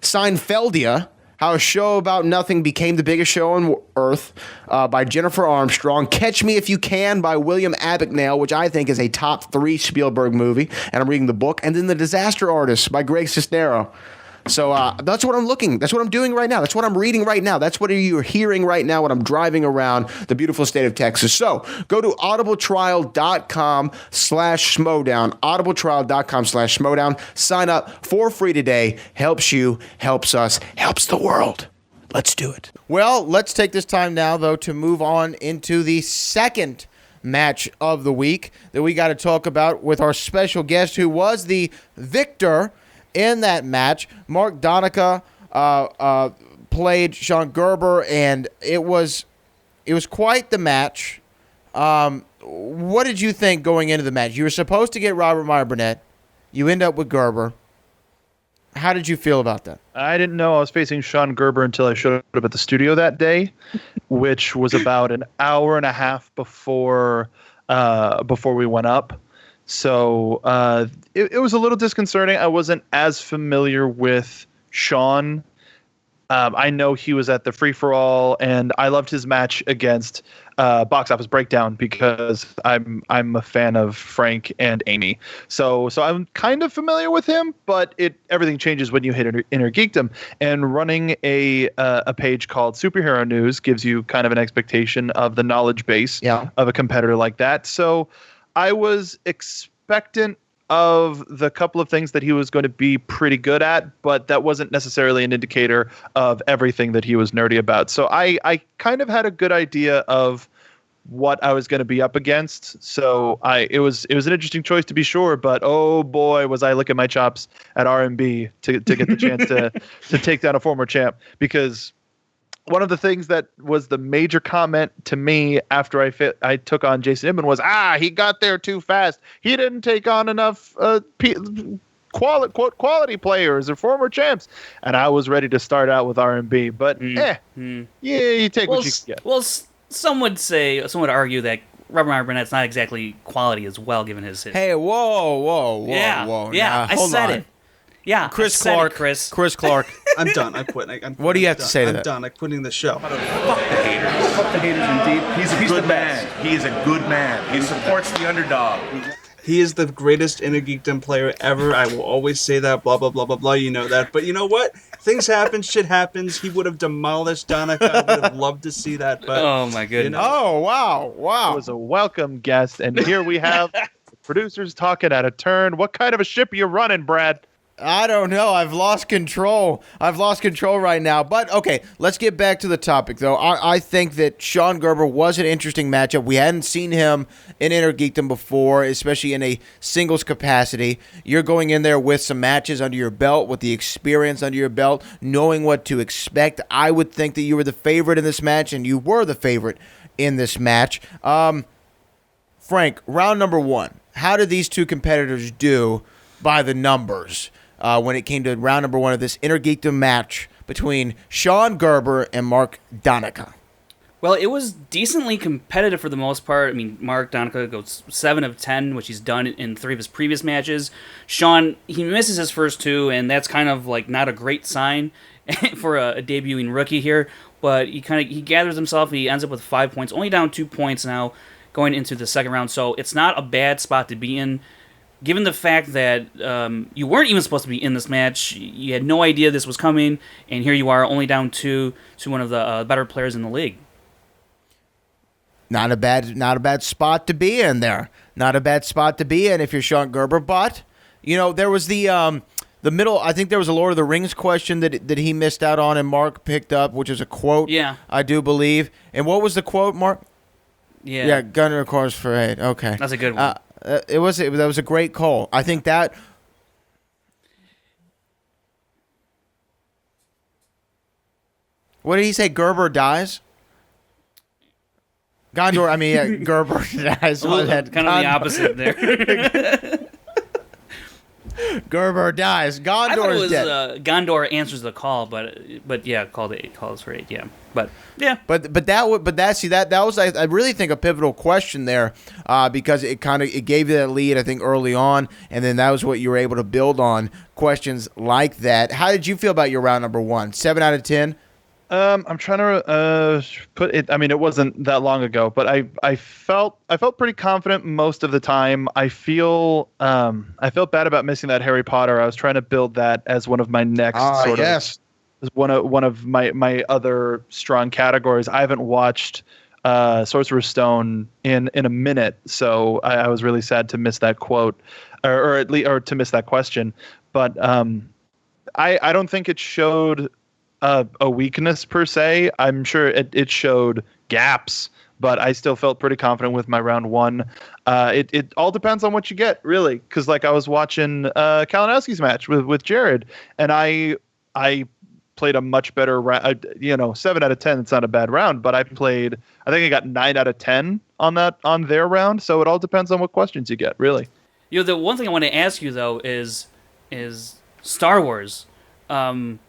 Seinfeldia, How a Show About Nothing Became the Biggest Show on Earth by Jennifer Armstrong. Catch Me If You Can by William Abagnale, which I think is a top 3 Spielberg movie, and I'm reading the book. And then The Disaster Artist by Greg Sestero. So that's what I'm doing right now. That's what I'm reading right now. That's what you're hearing right now when I'm driving around the beautiful state of Texas. So go to audibletrial.com/schmoedown, audibletrial.com/schmoedown. Sign up for free today. Helps you, helps us, helps the world. Let's do it. Well, let's take this time now, though, to move on into the second match of the week that we got to talk about with our special guest who was the victor in that match. Mark Donica played Sean Gerber, and it was quite the match. What did you think going into the match? You were supposed to get Robert Meyer Burnett. You end up with Gerber. How did you feel about that? I didn't know I was facing Sean Gerber until I showed up at the studio that day, which was about an hour and a half before we went up. So it was a little disconcerting. I wasn't as familiar with Sean. I know he was at the Free For All, and I loved his match against Box Office Breakdown because I'm a fan of Frank and Amy. So I'm kind of familiar with him, but everything changes when you hit Inner Geekdom. And running a page called Superhero News gives you kind of an expectation of the knowledge base of a competitor like that. So I was expectant of the couple of things that he was going to be pretty good at, but that wasn't necessarily an indicator of everything that he was nerdy about. So I kind of had a good idea of what I was going to be up against. So it was an interesting choice to be sure, but oh boy, was I licking my chops at R&B to get the chance to take down a former champ, because one of the things that was the major comment to me after I took on Jason Inman was, he got there too fast. He didn't take on enough quality players or former champs. And I was ready to start out with R&B, but you take what you can get. Well, some would argue that Robert Burnett's not exactly quality as well, given his history. Hey, whoa. Yeah, I said it. Yeah, Chris Clark. Chris Clark. I'm done. I'm quitting. What do you have to say to that? I'm done. I'm quitting the show. Fuck the haters. Fuck the haters indeed. He's a good man. He is a good man. He supports the underdog. He is the greatest Inner Geekdom player ever. I will always say that. Blah, blah, blah, blah, blah. You know that. But you know what? Things happen. Shit happens. He would have demolished Donica. I would have loved to see that. But oh, my goodness. You know. Oh, wow. It was a welcome guest. And here we have producers talking at a turn. What kind of a ship are you running, Brad? I don't know. I've lost control. Right now. But, okay, let's get back to the topic, though. I think that Sean Gerber was an interesting matchup. We hadn't seen him in Inner Geekdom before, especially in a singles capacity. You're going in there with some matches under your belt, with the experience under your belt, knowing what to expect. I would think that you were the favorite in this match, and you were the favorite in this match. Frank, round number one. How did these two competitors do by the numbers when it came to round number one of this Inner Geekdom match between Sean Gerber and Mark Donica? Well, it was decently competitive for the most part. I mean, Mark Donica goes 7 of 10, which he's done in 3 of his previous matches. Sean, he misses his first 2, and that's kind of like not a great sign for a debuting rookie here. But he gathers himself. He ends up with 5 points, only down 2 points now going into the second round. So it's not a bad spot to be in. Given the fact that you weren't even supposed to be in this match, you had no idea this was coming, and here you are, only down 2 to one of the better players in the league. Not a bad spot to be in there. Not a bad spot to be in if you're Sean Gerber. But there was the middle. I think there was a Lord of the Rings question that he missed out on, and Mark picked up, which is a quote. Yeah, I do believe. And what was the quote, Mark? Yeah, Gunner course for 8. Okay, that's a good one. That was a great call. I think that. What did he say? Gerber dies. Gondor. I mean, Gerber dies. Kind of the opposite there. Gerber dies. Gondor is dead. Gondor answers the call, but yeah, calls for 8. Yeah, but yeah. But that was I really think a pivotal question there, because it gave you that lead, I think, early on, and then that was what you were able to build on, questions like that. How did you feel about your round number 1? 7 out of 10. I'm trying to put it. I mean, it wasn't that long ago, but I felt pretty confident most of the time. I felt bad about missing that Harry Potter. I was trying to build that as one of my next as one of my other strong categories. I haven't watched Sorcerer's Stone in a minute, so I was really sad to miss that quote, or to miss that question. But I don't think it showed a weakness per se. I'm sure it showed gaps, but I still felt pretty confident with my round 1. It all depends on what you get, really, because like I was watching Kalinowski's match with Jared, and I played a much better round. 7 out of 10. It's not a bad round, but I think I got 9 out of 10 on their round. So it all depends on what questions you get, really. The one thing I want to ask you though is Star Wars. You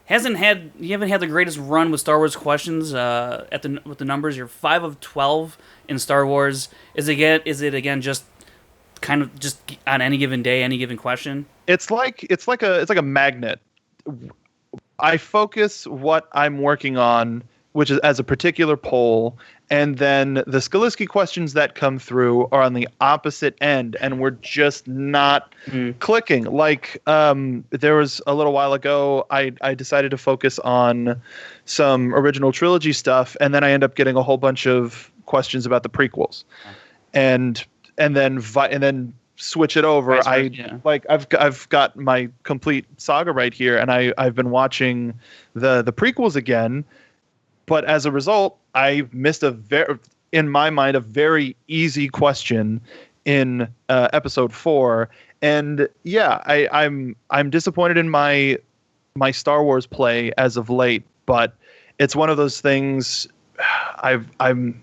haven't had the greatest run with Star Wars questions with the numbers. You're 5 of 12 in Star Wars. Is it again just kind of just on any given day, any given question? It's like a magnet. I focus what I'm working on, which is as a particular poll, and then the Skaliski questions that come through are on the opposite end, and we're just not clicking. Like there was a little while ago, I decided to focus on some original trilogy stuff, and then I end up getting a whole bunch of questions about the prequels, and then switch it over. I've got my complete saga right here, and I've been watching the prequels again. But as a result, I missed in my mind, a very easy question in episode 4. And yeah, I'm disappointed in my Star Wars play as of late, but it's one of those things. I'm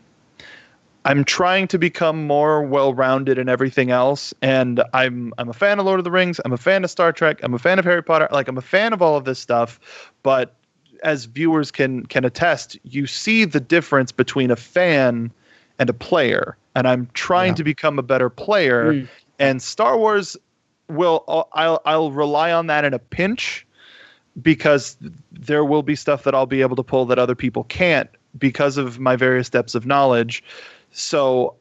trying to become more well-rounded in everything else, and I'm a fan of Lord of the Rings. I'm a fan of Star Trek. I'm a fan of Harry Potter. Like, I'm a fan of all of this stuff, but as viewers can attest, you see the difference between a fan and a player, and I'm trying to become a better player. And Star Wars I'll rely on that in a pinch, because there will be stuff that I'll be able to pull that other people can't because of my various depths of knowledge. So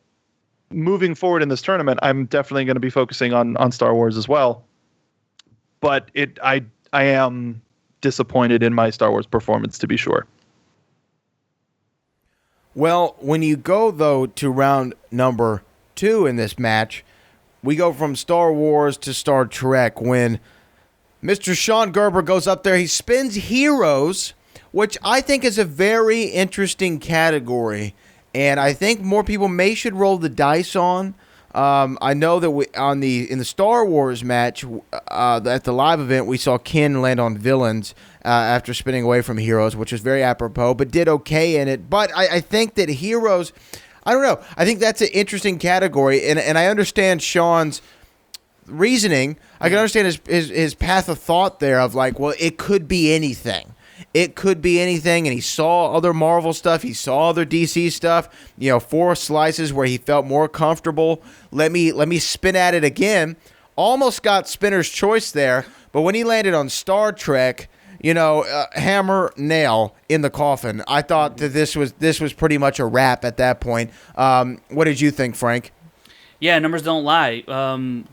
moving forward in this tournament, I'm definitely going to be focusing on Star Wars as well. But I am disappointed in my Star Wars performance, to be sure. Well, when you go, though, to round number 2 in this match, we go from Star Wars to Star Trek when Mr. Sean Gerber goes up there. He spins Heroes, which I think is a very interesting category, and I think more people should roll the dice on. I know that in the Star Wars match at the live event, we saw Ken land on Villains after spinning away from Heroes, which was very apropos, but did okay in it. But I think that Heroes, I don't know. I think that's an interesting category, and I understand Sean's reasoning. I can understand his path of thought there of like, well, it could be anything. It could be anything, and he saw other Marvel stuff. He saw other DC stuff. 4 slices where he felt more comfortable. Let me spin at it again. Almost got spinner's choice there, but when he landed on Star Trek, hammer nail in the coffin. I thought that this was pretty much a wrap at that point. What did you think, Frank? Yeah, numbers don't lie.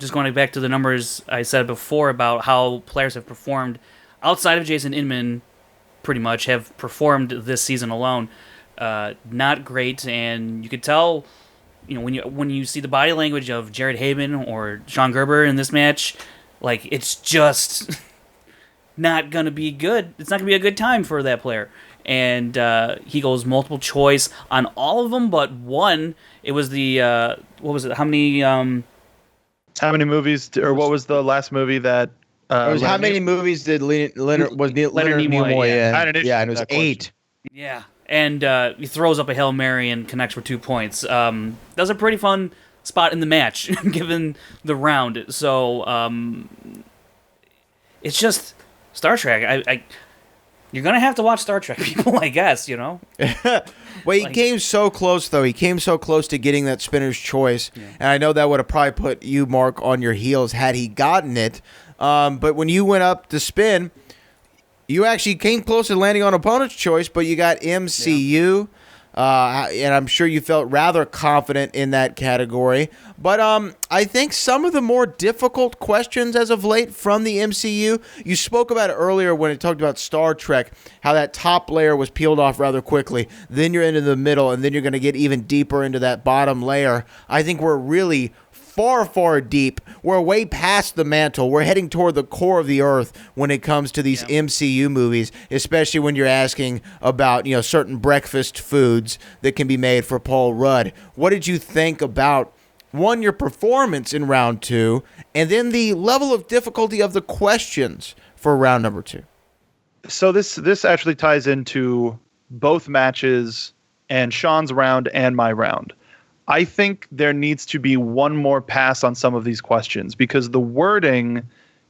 Just going back to the numbers I said before about how players have performed outside of Jason Inman, pretty much have performed this season alone. Not great, and you could tell, when you see the body language of Jared Haven or Sean Gerber in this match, like, it's just not gonna be good. It's not gonna be a good time for that player. And he goes multiple choice on all of them but one. It was the what was it? How many movies, or what was the last movie that? How many movies did Leonard Nimoy in? Yeah, and it was 8. Yeah, and he throws up a Hail Mary and connects for 2 points. That was a pretty fun spot in the match, given the round. So it's just Star Trek. You're going to have to watch Star Trek, people, I guess, Well, he came so close, though. He came so close to getting that spinner's choice. Yeah. And I know that would have probably put you, Mark, on your heels had he gotten it. But when you went up to spin, you actually came close to landing on opponent's choice, but you got MCU. And I'm sure you felt rather confident in that category. But I think some of the more difficult questions as of late from the MCU, you spoke about it earlier when it talked about Star Trek, how that top layer was peeled off rather quickly. Then you're into the middle, and then you're going to get even deeper into that bottom layer. I think we're really far deep. We're way past the mantle. We're heading toward the core of the earth when it comes to these MCU movies, especially when you're asking about, certain breakfast foods that can be made for Paul Rudd. What did you think about, one, your performance in round 2, and then the level of difficulty of the questions for round number 2? So this actually ties into both matches and Sean's round and my round. I think there needs to be one more pass on some of these questions because the wording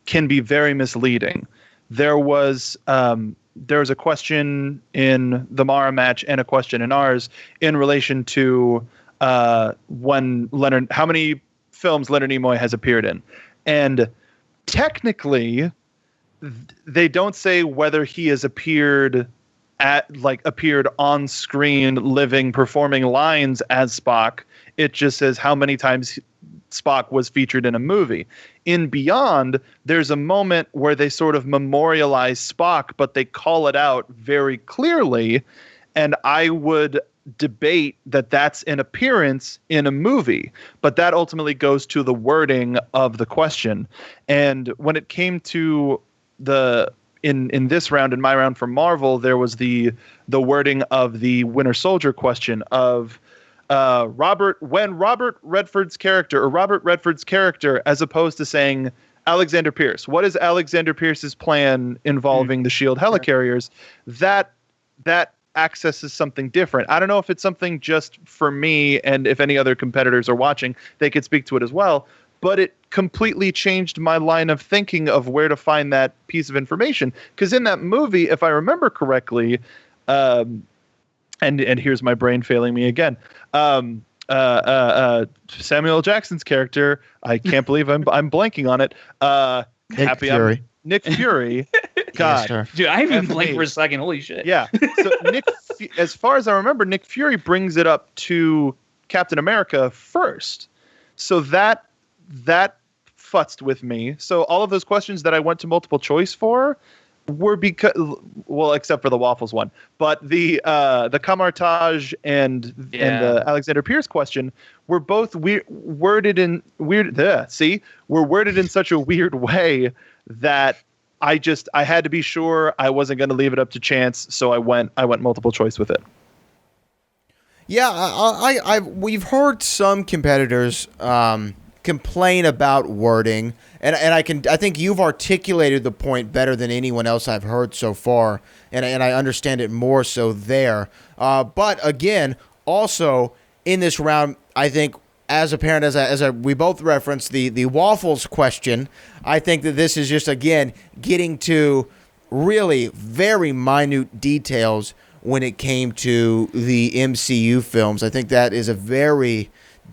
can be very misleading. There was a question in the Mara match and a question in ours in relation to how many films Leonard Nimoy has appeared in. And technically, they don't say whether he has appeared on screen, living, performing lines as Spock. It just says how many times Spock was featured in a movie. In Beyond, there's a moment where they sort of memorialize Spock, but they call it out very clearly. And I would debate that that's an appearance in a movie, but that ultimately goes to the wording of the question. And when it came to in this round, in my round for Marvel, there was the wording of the Winter Soldier question of Robert Redford's character, as opposed to saying Alexander Pierce. What is Alexander Pierce's plan involving the SHIELD helicarriers? That accesses something different. I don't know if it's something just for me, and if any other competitors are watching, they could speak to it as well. But it completely changed my line of thinking of where to find that piece of information. Because in that movie, if I remember correctly, and here's my brain failing me again, Samuel L. Jackson's character, I can't believe I'm blanking on it. Nick Fury. Nick Fury. God. Yes, dude, I even blinked for a second. Holy shit. Yeah. So as far as I remember, Nick Fury brings it up to Captain America first. So that futzed with me. So all of those questions that I went to multiple choice for were except for the waffles one, but the Kamartaj and the Alexander Pierce question were both worded in such a weird way that I had to be sure I wasn't going to leave it up to chance, so I went multiple choice with it. Yeah, we've heard some competitors complain about wording, and I think you've articulated the point better than anyone else I've heard so far, and I understand it more so there. But again, also in this round, I think as apparent as we both referenced the waffles question, I think that this is just again getting to really very minute details when it came to the MCU films. I think that is a very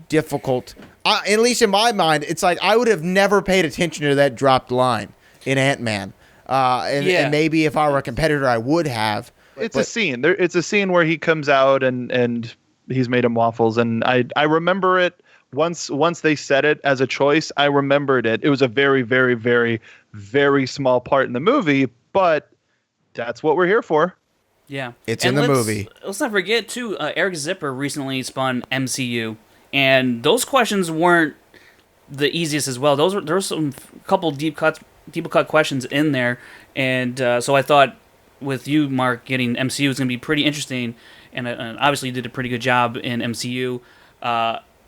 difficult. At least in my mind, it's like I would have never paid attention to that dropped line in Ant-Man. And maybe if I were a competitor, I would have. It's a scene. It's a scene where he comes out and he's made him waffles. And I remember it once they said it as a choice. I remembered it. It was a very, very, very, very small part in the movie, but that's what we're here for. Yeah. It's in the movie. Let's not forget, too, Eric Zipper recently spun MCU. And those questions weren't the easiest as well. There were some couple deep cut questions in there, and so I thought with you, Mark, getting MCU is going to be pretty interesting, and obviously you did a pretty good job in MCU.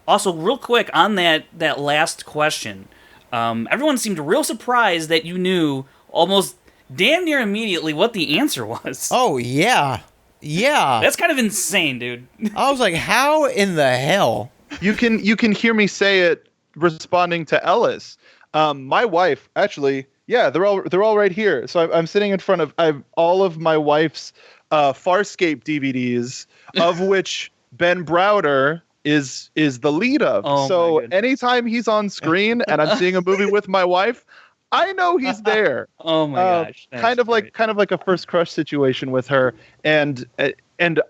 Also, real quick on that last question, everyone seemed real surprised that you knew almost damn near immediately what the answer was. Oh yeah, that's kind of insane, dude. I was like, how in the hell? You can hear me say it responding to Ellis. My wife, actually, they're all right here. So I'm sitting in front of all of my wife's Farscape DVDs, of which Ben Browder is the lead of. Oh, so anytime he's on screen and I'm seeing a movie with my wife, I know he's there. Oh my gosh! Kind of like a first crush situation with her, and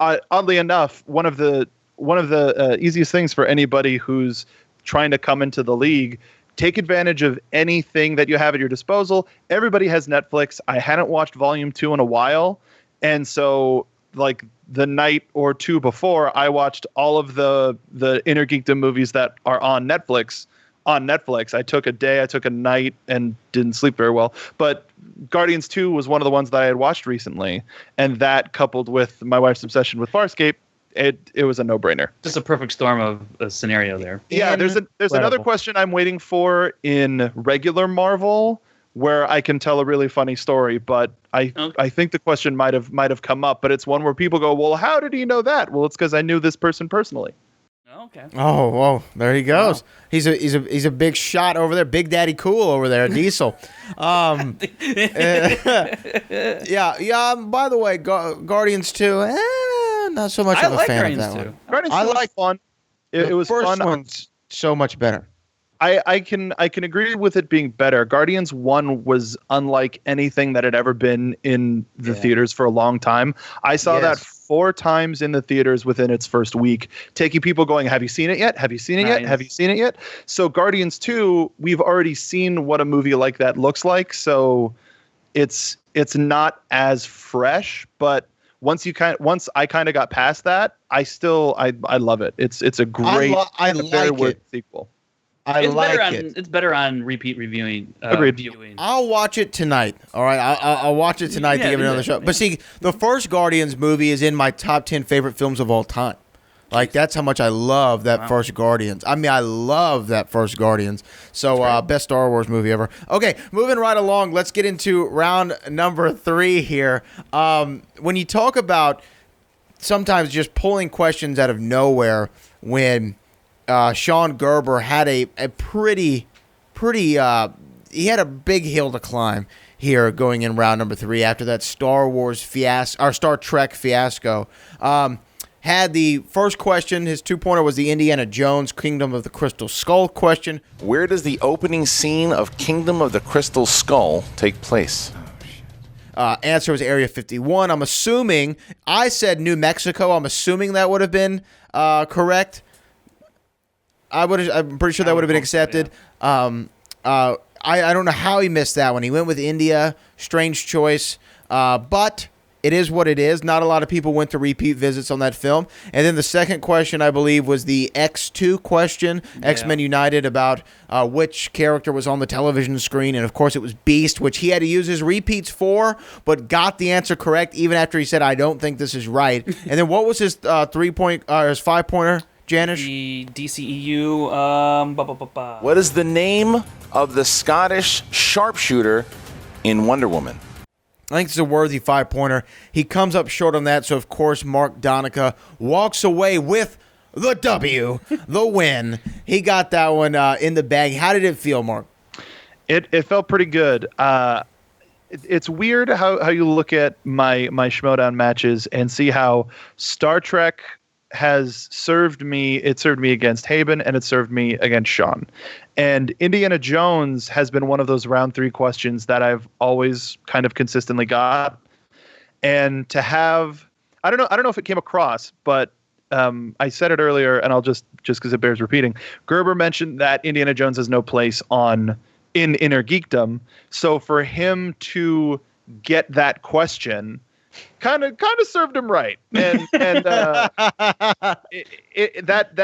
oddly enough, one of the easiest things for anybody who's trying to come into the league, take advantage of anything that you have at your disposal. Everybody has Netflix. I hadn't watched Volume 2 in a while, and so like the night or two before, I watched all of the Inner Geekdom movies that are on Netflix. I took a day, I took a night, and didn't sleep very well. But Guardians 2 was one of the ones that I had watched recently, and that coupled with my wife's obsession with Farscape, it was a no-brainer. Just a perfect storm of a scenario there. Yeah, there's another question I'm waiting for in regular Marvel where I can tell a really funny story, but I think the question might have come up, but it's one where people go, well, how did he know that? Well, it's because I knew this person personally. Okay. Oh, whoa! There he goes. Wow. He's a big shot over there, Big Daddy Cool over there, Diesel. Yeah. By the way, Guardians 2, not so much of a fan Guardians of that 2. one. Guardians 2 was fun. It was first fun. one's so much better. I can agree with it being better. Guardians 1 was unlike anything that had ever been in the theaters for a long time. I saw that 4 times in the theaters within its first week, taking people going, have you seen it yet? Have you seen it yet? Have you seen it yet? So Guardians 2, we've already seen what a movie like that looks like. So it's not as fresh, but once I kind of got past that, I love it. It's a great, very worth sequel. It's better on repeat reviewing. Viewing. I'll watch it tonight. All right, I'll watch it tonight to give it another shot. But see, the first Guardians movie is in my top 10 favorite films of all time. Like, that's how much I love that first Guardians. I mean, I love that first Guardians. So, best Star Wars movie ever. Okay, moving right along. Let's get into round number 3 here. When you talk about sometimes just pulling questions out of nowhere, when Sean Gerber had a pretty he had a big hill to climb here going in round number 3 after that Star Trek fiasco. Had the first question, his 2-pointer was the Indiana Jones Kingdom of the Crystal Skull question. Where does the opening scene of Kingdom of the Crystal Skull take place? Answer was Area 51. I'm assuming, I said New Mexico. I'm assuming that would have been correct. I'm pretty sure that would have been accepted. I don't know how he missed that one. He went with India. Strange choice. But it is what it is. Not a lot of people went to repeat visits on that film. And then the second question, I believe, was the X2 question, X-Men United, about which character was on the television screen. And, of course, it was Beast, which he had to use his repeats for, but got the answer correct even after he said, I don't think this is right. And then what was his 5-pointer, Janisch? The DCEU. What is the name of the Scottish sharpshooter in Wonder Woman? I think it's a worthy 5-pointer. He comes up short on that, so of course Mark Donica walks away with the W, the win. He got that one in the bag. How did it feel, Mark? It felt pretty good. It's weird how you look at my Schmoedown matches and see how Star Trek has served me. It served me against Haben, and it served me against Sean. And Indiana Jones has been one of those round 3 questions that I've always kind of consistently got. And to have, I don't know if it came across, but I said it earlier, and I'll just because it bears repeating. Gerber mentioned that Indiana Jones has no place in Inner Geekdom. So for him to get that question kind of served him right, and that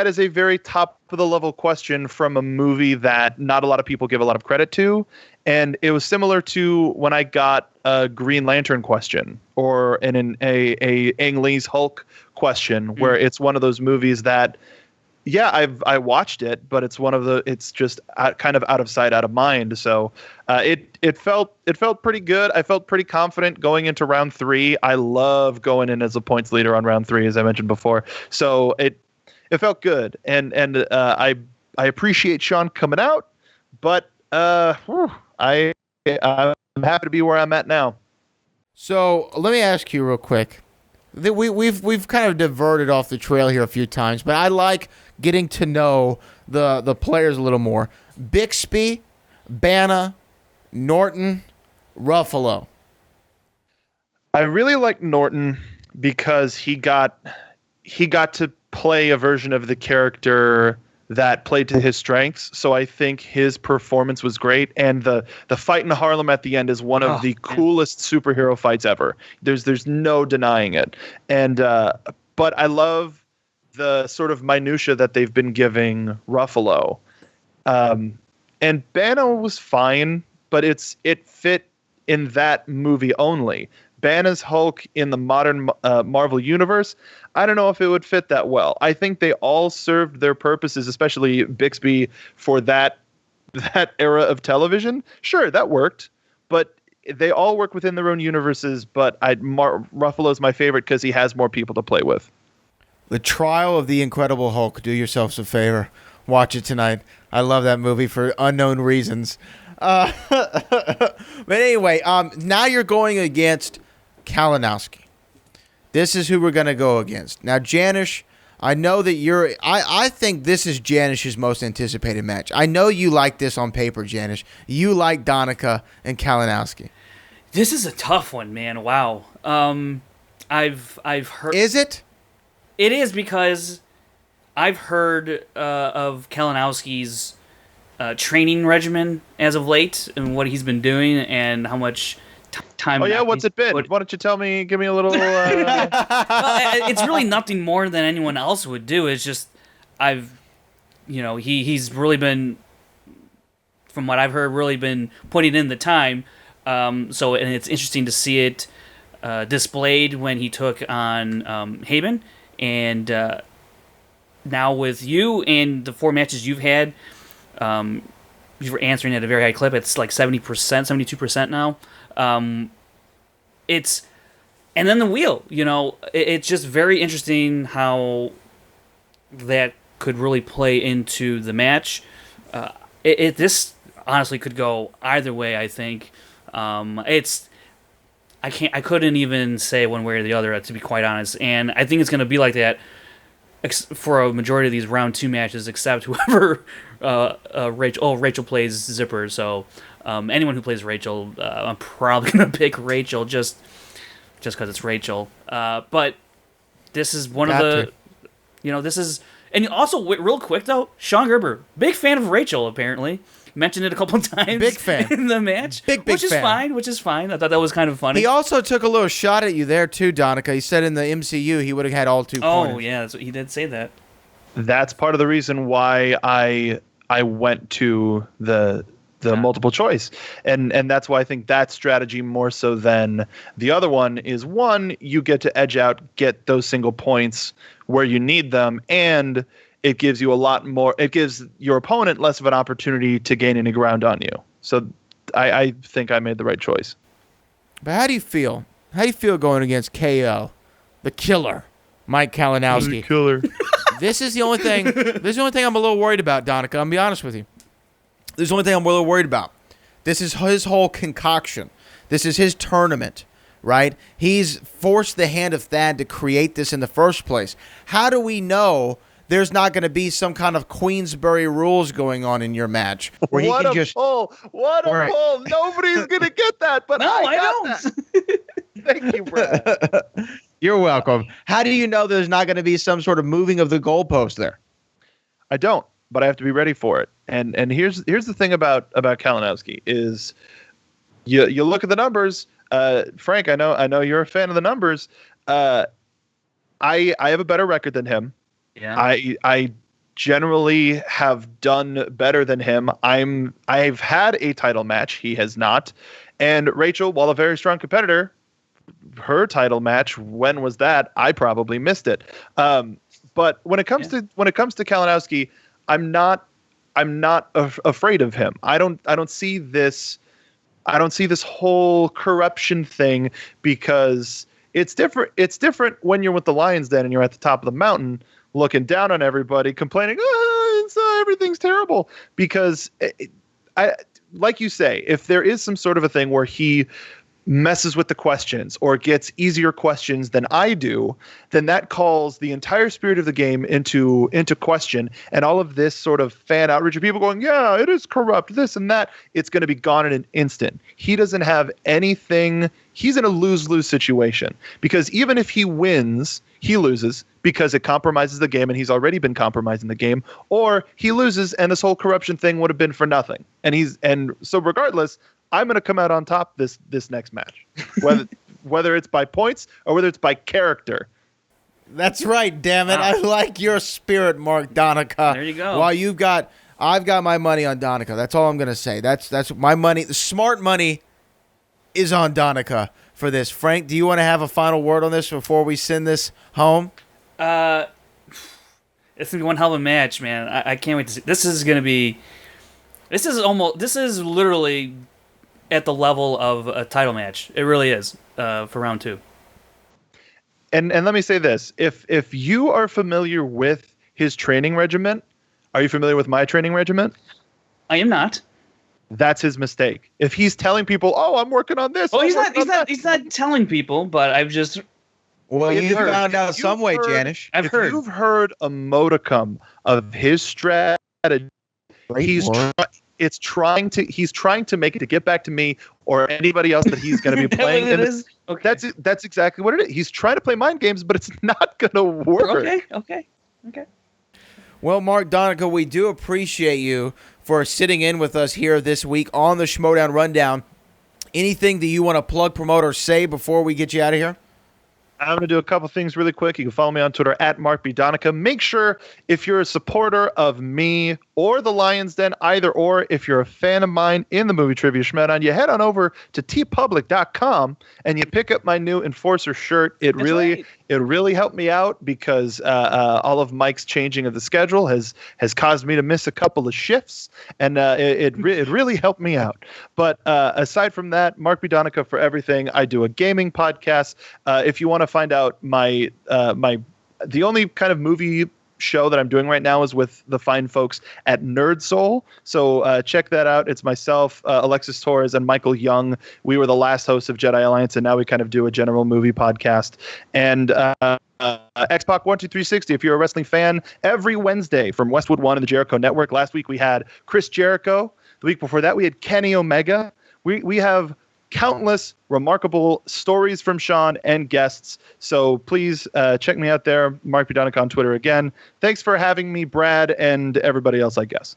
is a very top of the level question from a movie that not a lot of people give a lot of credit to, and it was similar to when I got a Green Lantern question or an Ang Lee's Hulk question, where it's one of those movies that I watched it, but it's just kind of out of sight, out of mind. So it felt pretty good. I felt pretty confident going into round 3. I love going in as a points leader on round 3, as I mentioned before. So it felt good, and I appreciate Sean coming out, but I'm happy to be where I'm at now. So let me ask you real quick. We've kind of diverted off the trail here a few times, but I like getting to know the players a little more. Bixby, Bana, Norton, Ruffalo. I really like Norton because he got to play a version of the character that played to his strengths. So I think his performance was great. And the fight in Harlem at the end is one of the coolest superhero fights ever. There's no denying it. And but I love the sort of minutia that they've been giving Ruffalo. And Bana was fine, but it fit in that movie only. Banner's Hulk in the modern Marvel universe, I don't know if it would fit that well. I think they all served their purposes, especially Bixby, for that era of television. Sure, that worked, but they all work within their own universes. But Ruffalo's my favorite because he has more people to play with. The Trial of the Incredible Hulk. Do yourselves a favor. Watch it tonight. I love that movie for unknown reasons. But anyway, now you're going against Kalinowski. This is who we're going to go against. Now, Janisch, I know that you're... I think this is Janish's most anticipated match. I know you like this on paper, Janisch. You like Donica and Kalinowski. This is a tough one, man. Wow. I've heard... Is it? It is, because I've heard of Kalinowski's training regimen as of late and what he's been doing and how much time... Oh, yeah? What's it been? Why don't you tell me, give me a little... It's really nothing more than anyone else would do. It's just, he's really been, from what I've heard, really been putting in the time. And it's interesting to see it displayed when he took on Haben. And now with you and the 4 matches you've had, you were answering at a very high clip. It's like 70%, 72% now. And then the wheel, it's just very interesting how that could really play into the match. This honestly could go either way, I think. I couldn't even say one way or the other, to be quite honest. And I think it's going to be like that for a majority of these round 2 matches, except whoever Rachel plays Zipper. So anyone who plays Rachel, I'm probably going to pick Rachel just because it's Rachel. But this is one of the, this is, and also real quick though, Sean Gerber, big fan of Rachel apparently. Mentioned it a couple of times. Big fan in the match, which is fan. Which is fine. I thought that was kind of funny. He also took a little shot at you there too, Donica. He said in the MCU he would have had all 2 pointers. Oh yeah, he did say that. That's part of the reason why I went to the multiple choice, and that's why I think that strategy more so than the other one is, one, you get to edge out, get those single points where you need them, and it gives you a lot more. It gives your opponent less of an opportunity to gain any ground on you. So I think I made the right choice. But how do you feel? How do you feel going against KO, the killer, Mike Kalinowski? Killer. This is the only thing. This is the only thing I'm a little worried about, Donica. I'm gonna be honest with you. This is the only thing I'm a little worried about. This is his whole concoction. This is his tournament, right? He's forced the hand of Thad to create this in the first place. How do we know there's not going to be some kind of Queensberry rules going on in your match? Where he can just pull. What a pull. Nobody's going to get that, but no, I got that. Thank you, Brad. You're welcome. How do you know there's not going to be some sort of moving of the goalpost there? I don't, but I have to be ready for it. And here's the thing about Kalinowski is you look at the numbers. Frank, I know you're a fan of the numbers. I have a better record than him. Yeah. I generally have done better than him. I've had a title match. He has not. And Rachel, while a very strong competitor, her title match, when was that? I probably missed it. But when it comes to Kalinowski, I'm not afraid of him. I don't see this whole corruption thing, because it's different. It's different when you're with the Lions Den and you're at the top of the mountain looking down on everybody, complaining, everything's terrible. Because like you say, if there is some sort of a thing where he messes with the questions or gets easier questions than I do, then that calls the entire spirit of the game into question, and all of this sort of fan outreach of people going, yeah, it is corrupt, this and that, it's going to be gone in an instant. He doesn't have anything. He's in a lose-lose situation, because even if he wins, he loses because it compromises the game, and he's already been compromising the game, or he loses and this whole corruption thing would have been for nothing. And so regardless, I'm going to come out on top this next match, whether it's by points or whether it's by character. That's right, damn it. Wow. I like your spirit, Mark Donica. There you go. While I've got my money on Donica. That's all I'm going to say. That's my money. The smart money is on Donica for this. Frank, do you want to have a final word on this before we send this home? It's going to be one hell of a match, man. I can't wait to see. This is literally at the level of a title match. It really is, for round 2. And let me say this: if you are familiar with his training regimen, are you familiar with my training regimen? I am not. That's his mistake. If he's telling people, "Oh, I'm working on this," Well, he's not telling people, but I've just. Well, If you you've found out if some you've way, heard- Janisch. I've heard. You've heard a modicum of his strategy. He's trying to make it to get back to me or anybody else that he's going to be Is that playing. what it And is? Okay. that's exactly what it is. He's trying to play mind games, but it's not going to work. Okay. Well, Mark Donica, we do appreciate you for sitting in with us here this week on the Schmoedown Rundown. Anything that you want to plug, promote, or say before we get you out of here? I'm going to do a couple things really quick. You can follow me on Twitter at MarkBDonica. Make sure if you're a supporter of me or the Lion's Den, either or, if you're a fan of mine in the Movie Trivia Schmoedown, you head on over to tpublic.com and you pick up my new Enforcer shirt. It really helped me out because all of Mike's changing of the schedule has caused me to miss a couple of shifts, and it really helped me out. But aside from that, Mark B. Donica for everything. I do a gaming podcast. If you want to find out the only kind of movie show that I'm doing right now is with the fine folks at Nerd Soul. So check that out. It's myself, Alexis Torres, and Michael Young. We were the last hosts of Jedi Alliance, and now we kind of do a general movie podcast. And Xbox 12360, if you're a wrestling fan, every Wednesday from Westwood One and the Jericho Network. Last week we had Chris Jericho. The week before that we had Kenny Omega. We have countless remarkable stories from Sean and guests. So please check me out there, Mark B. Donica on Twitter again. Thanks for having me, Brad, and everybody else, I guess.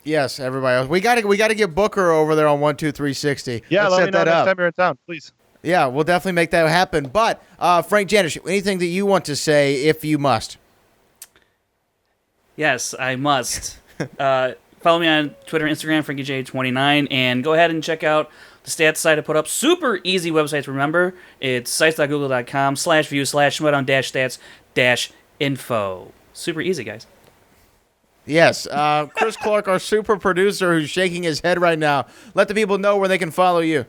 Yes, everybody else. We got to get Booker over there on 12360. Yeah, let me know next time you're in town, please. Yeah, we'll definitely make that happen. But Frank Janisch, anything that you want to say, if you must? Yes, I must. Follow me on Twitter and Instagram, FrankieJ29, and go ahead and check out the stats site I put up. Super easy website to remember. It's sites.google.com/view/Schmoedown-stats-info. Super easy, guys. Yes. Chris Clark, our super producer, who's shaking his head right now. Let the people know where they can follow you.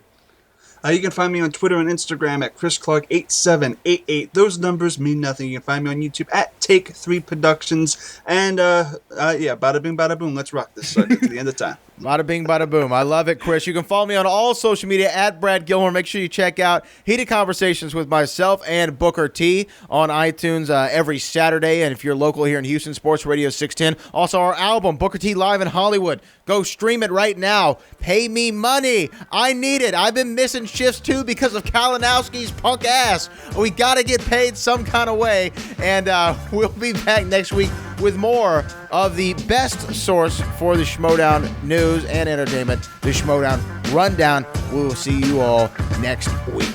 You can find me on Twitter and Instagram at ChrisClark8788. Those numbers mean nothing. You can find me on YouTube at Take 3 Productions. And, bada bing, bada boom. Let's rock this sucker to the end of time. Bada bing, bada boom. I love it, Chris. You can follow me on all social media at Brad Gilmore. Make sure you check out Heated Conversations with myself and Booker T on iTunes every Saturday. And if you're local here in Houston, Sports Radio 610. Also, our album, Booker T Live in Hollywood. Go stream it right now. Pay me money. I need it. I've been missing shifts, too, because of Kalinowski's punk ass. We got to get paid some kind of way. And we'll be back next week with more of the best source for the Schmoedown news and entertainment, the Schmoedown Rundown. We will see you all next week.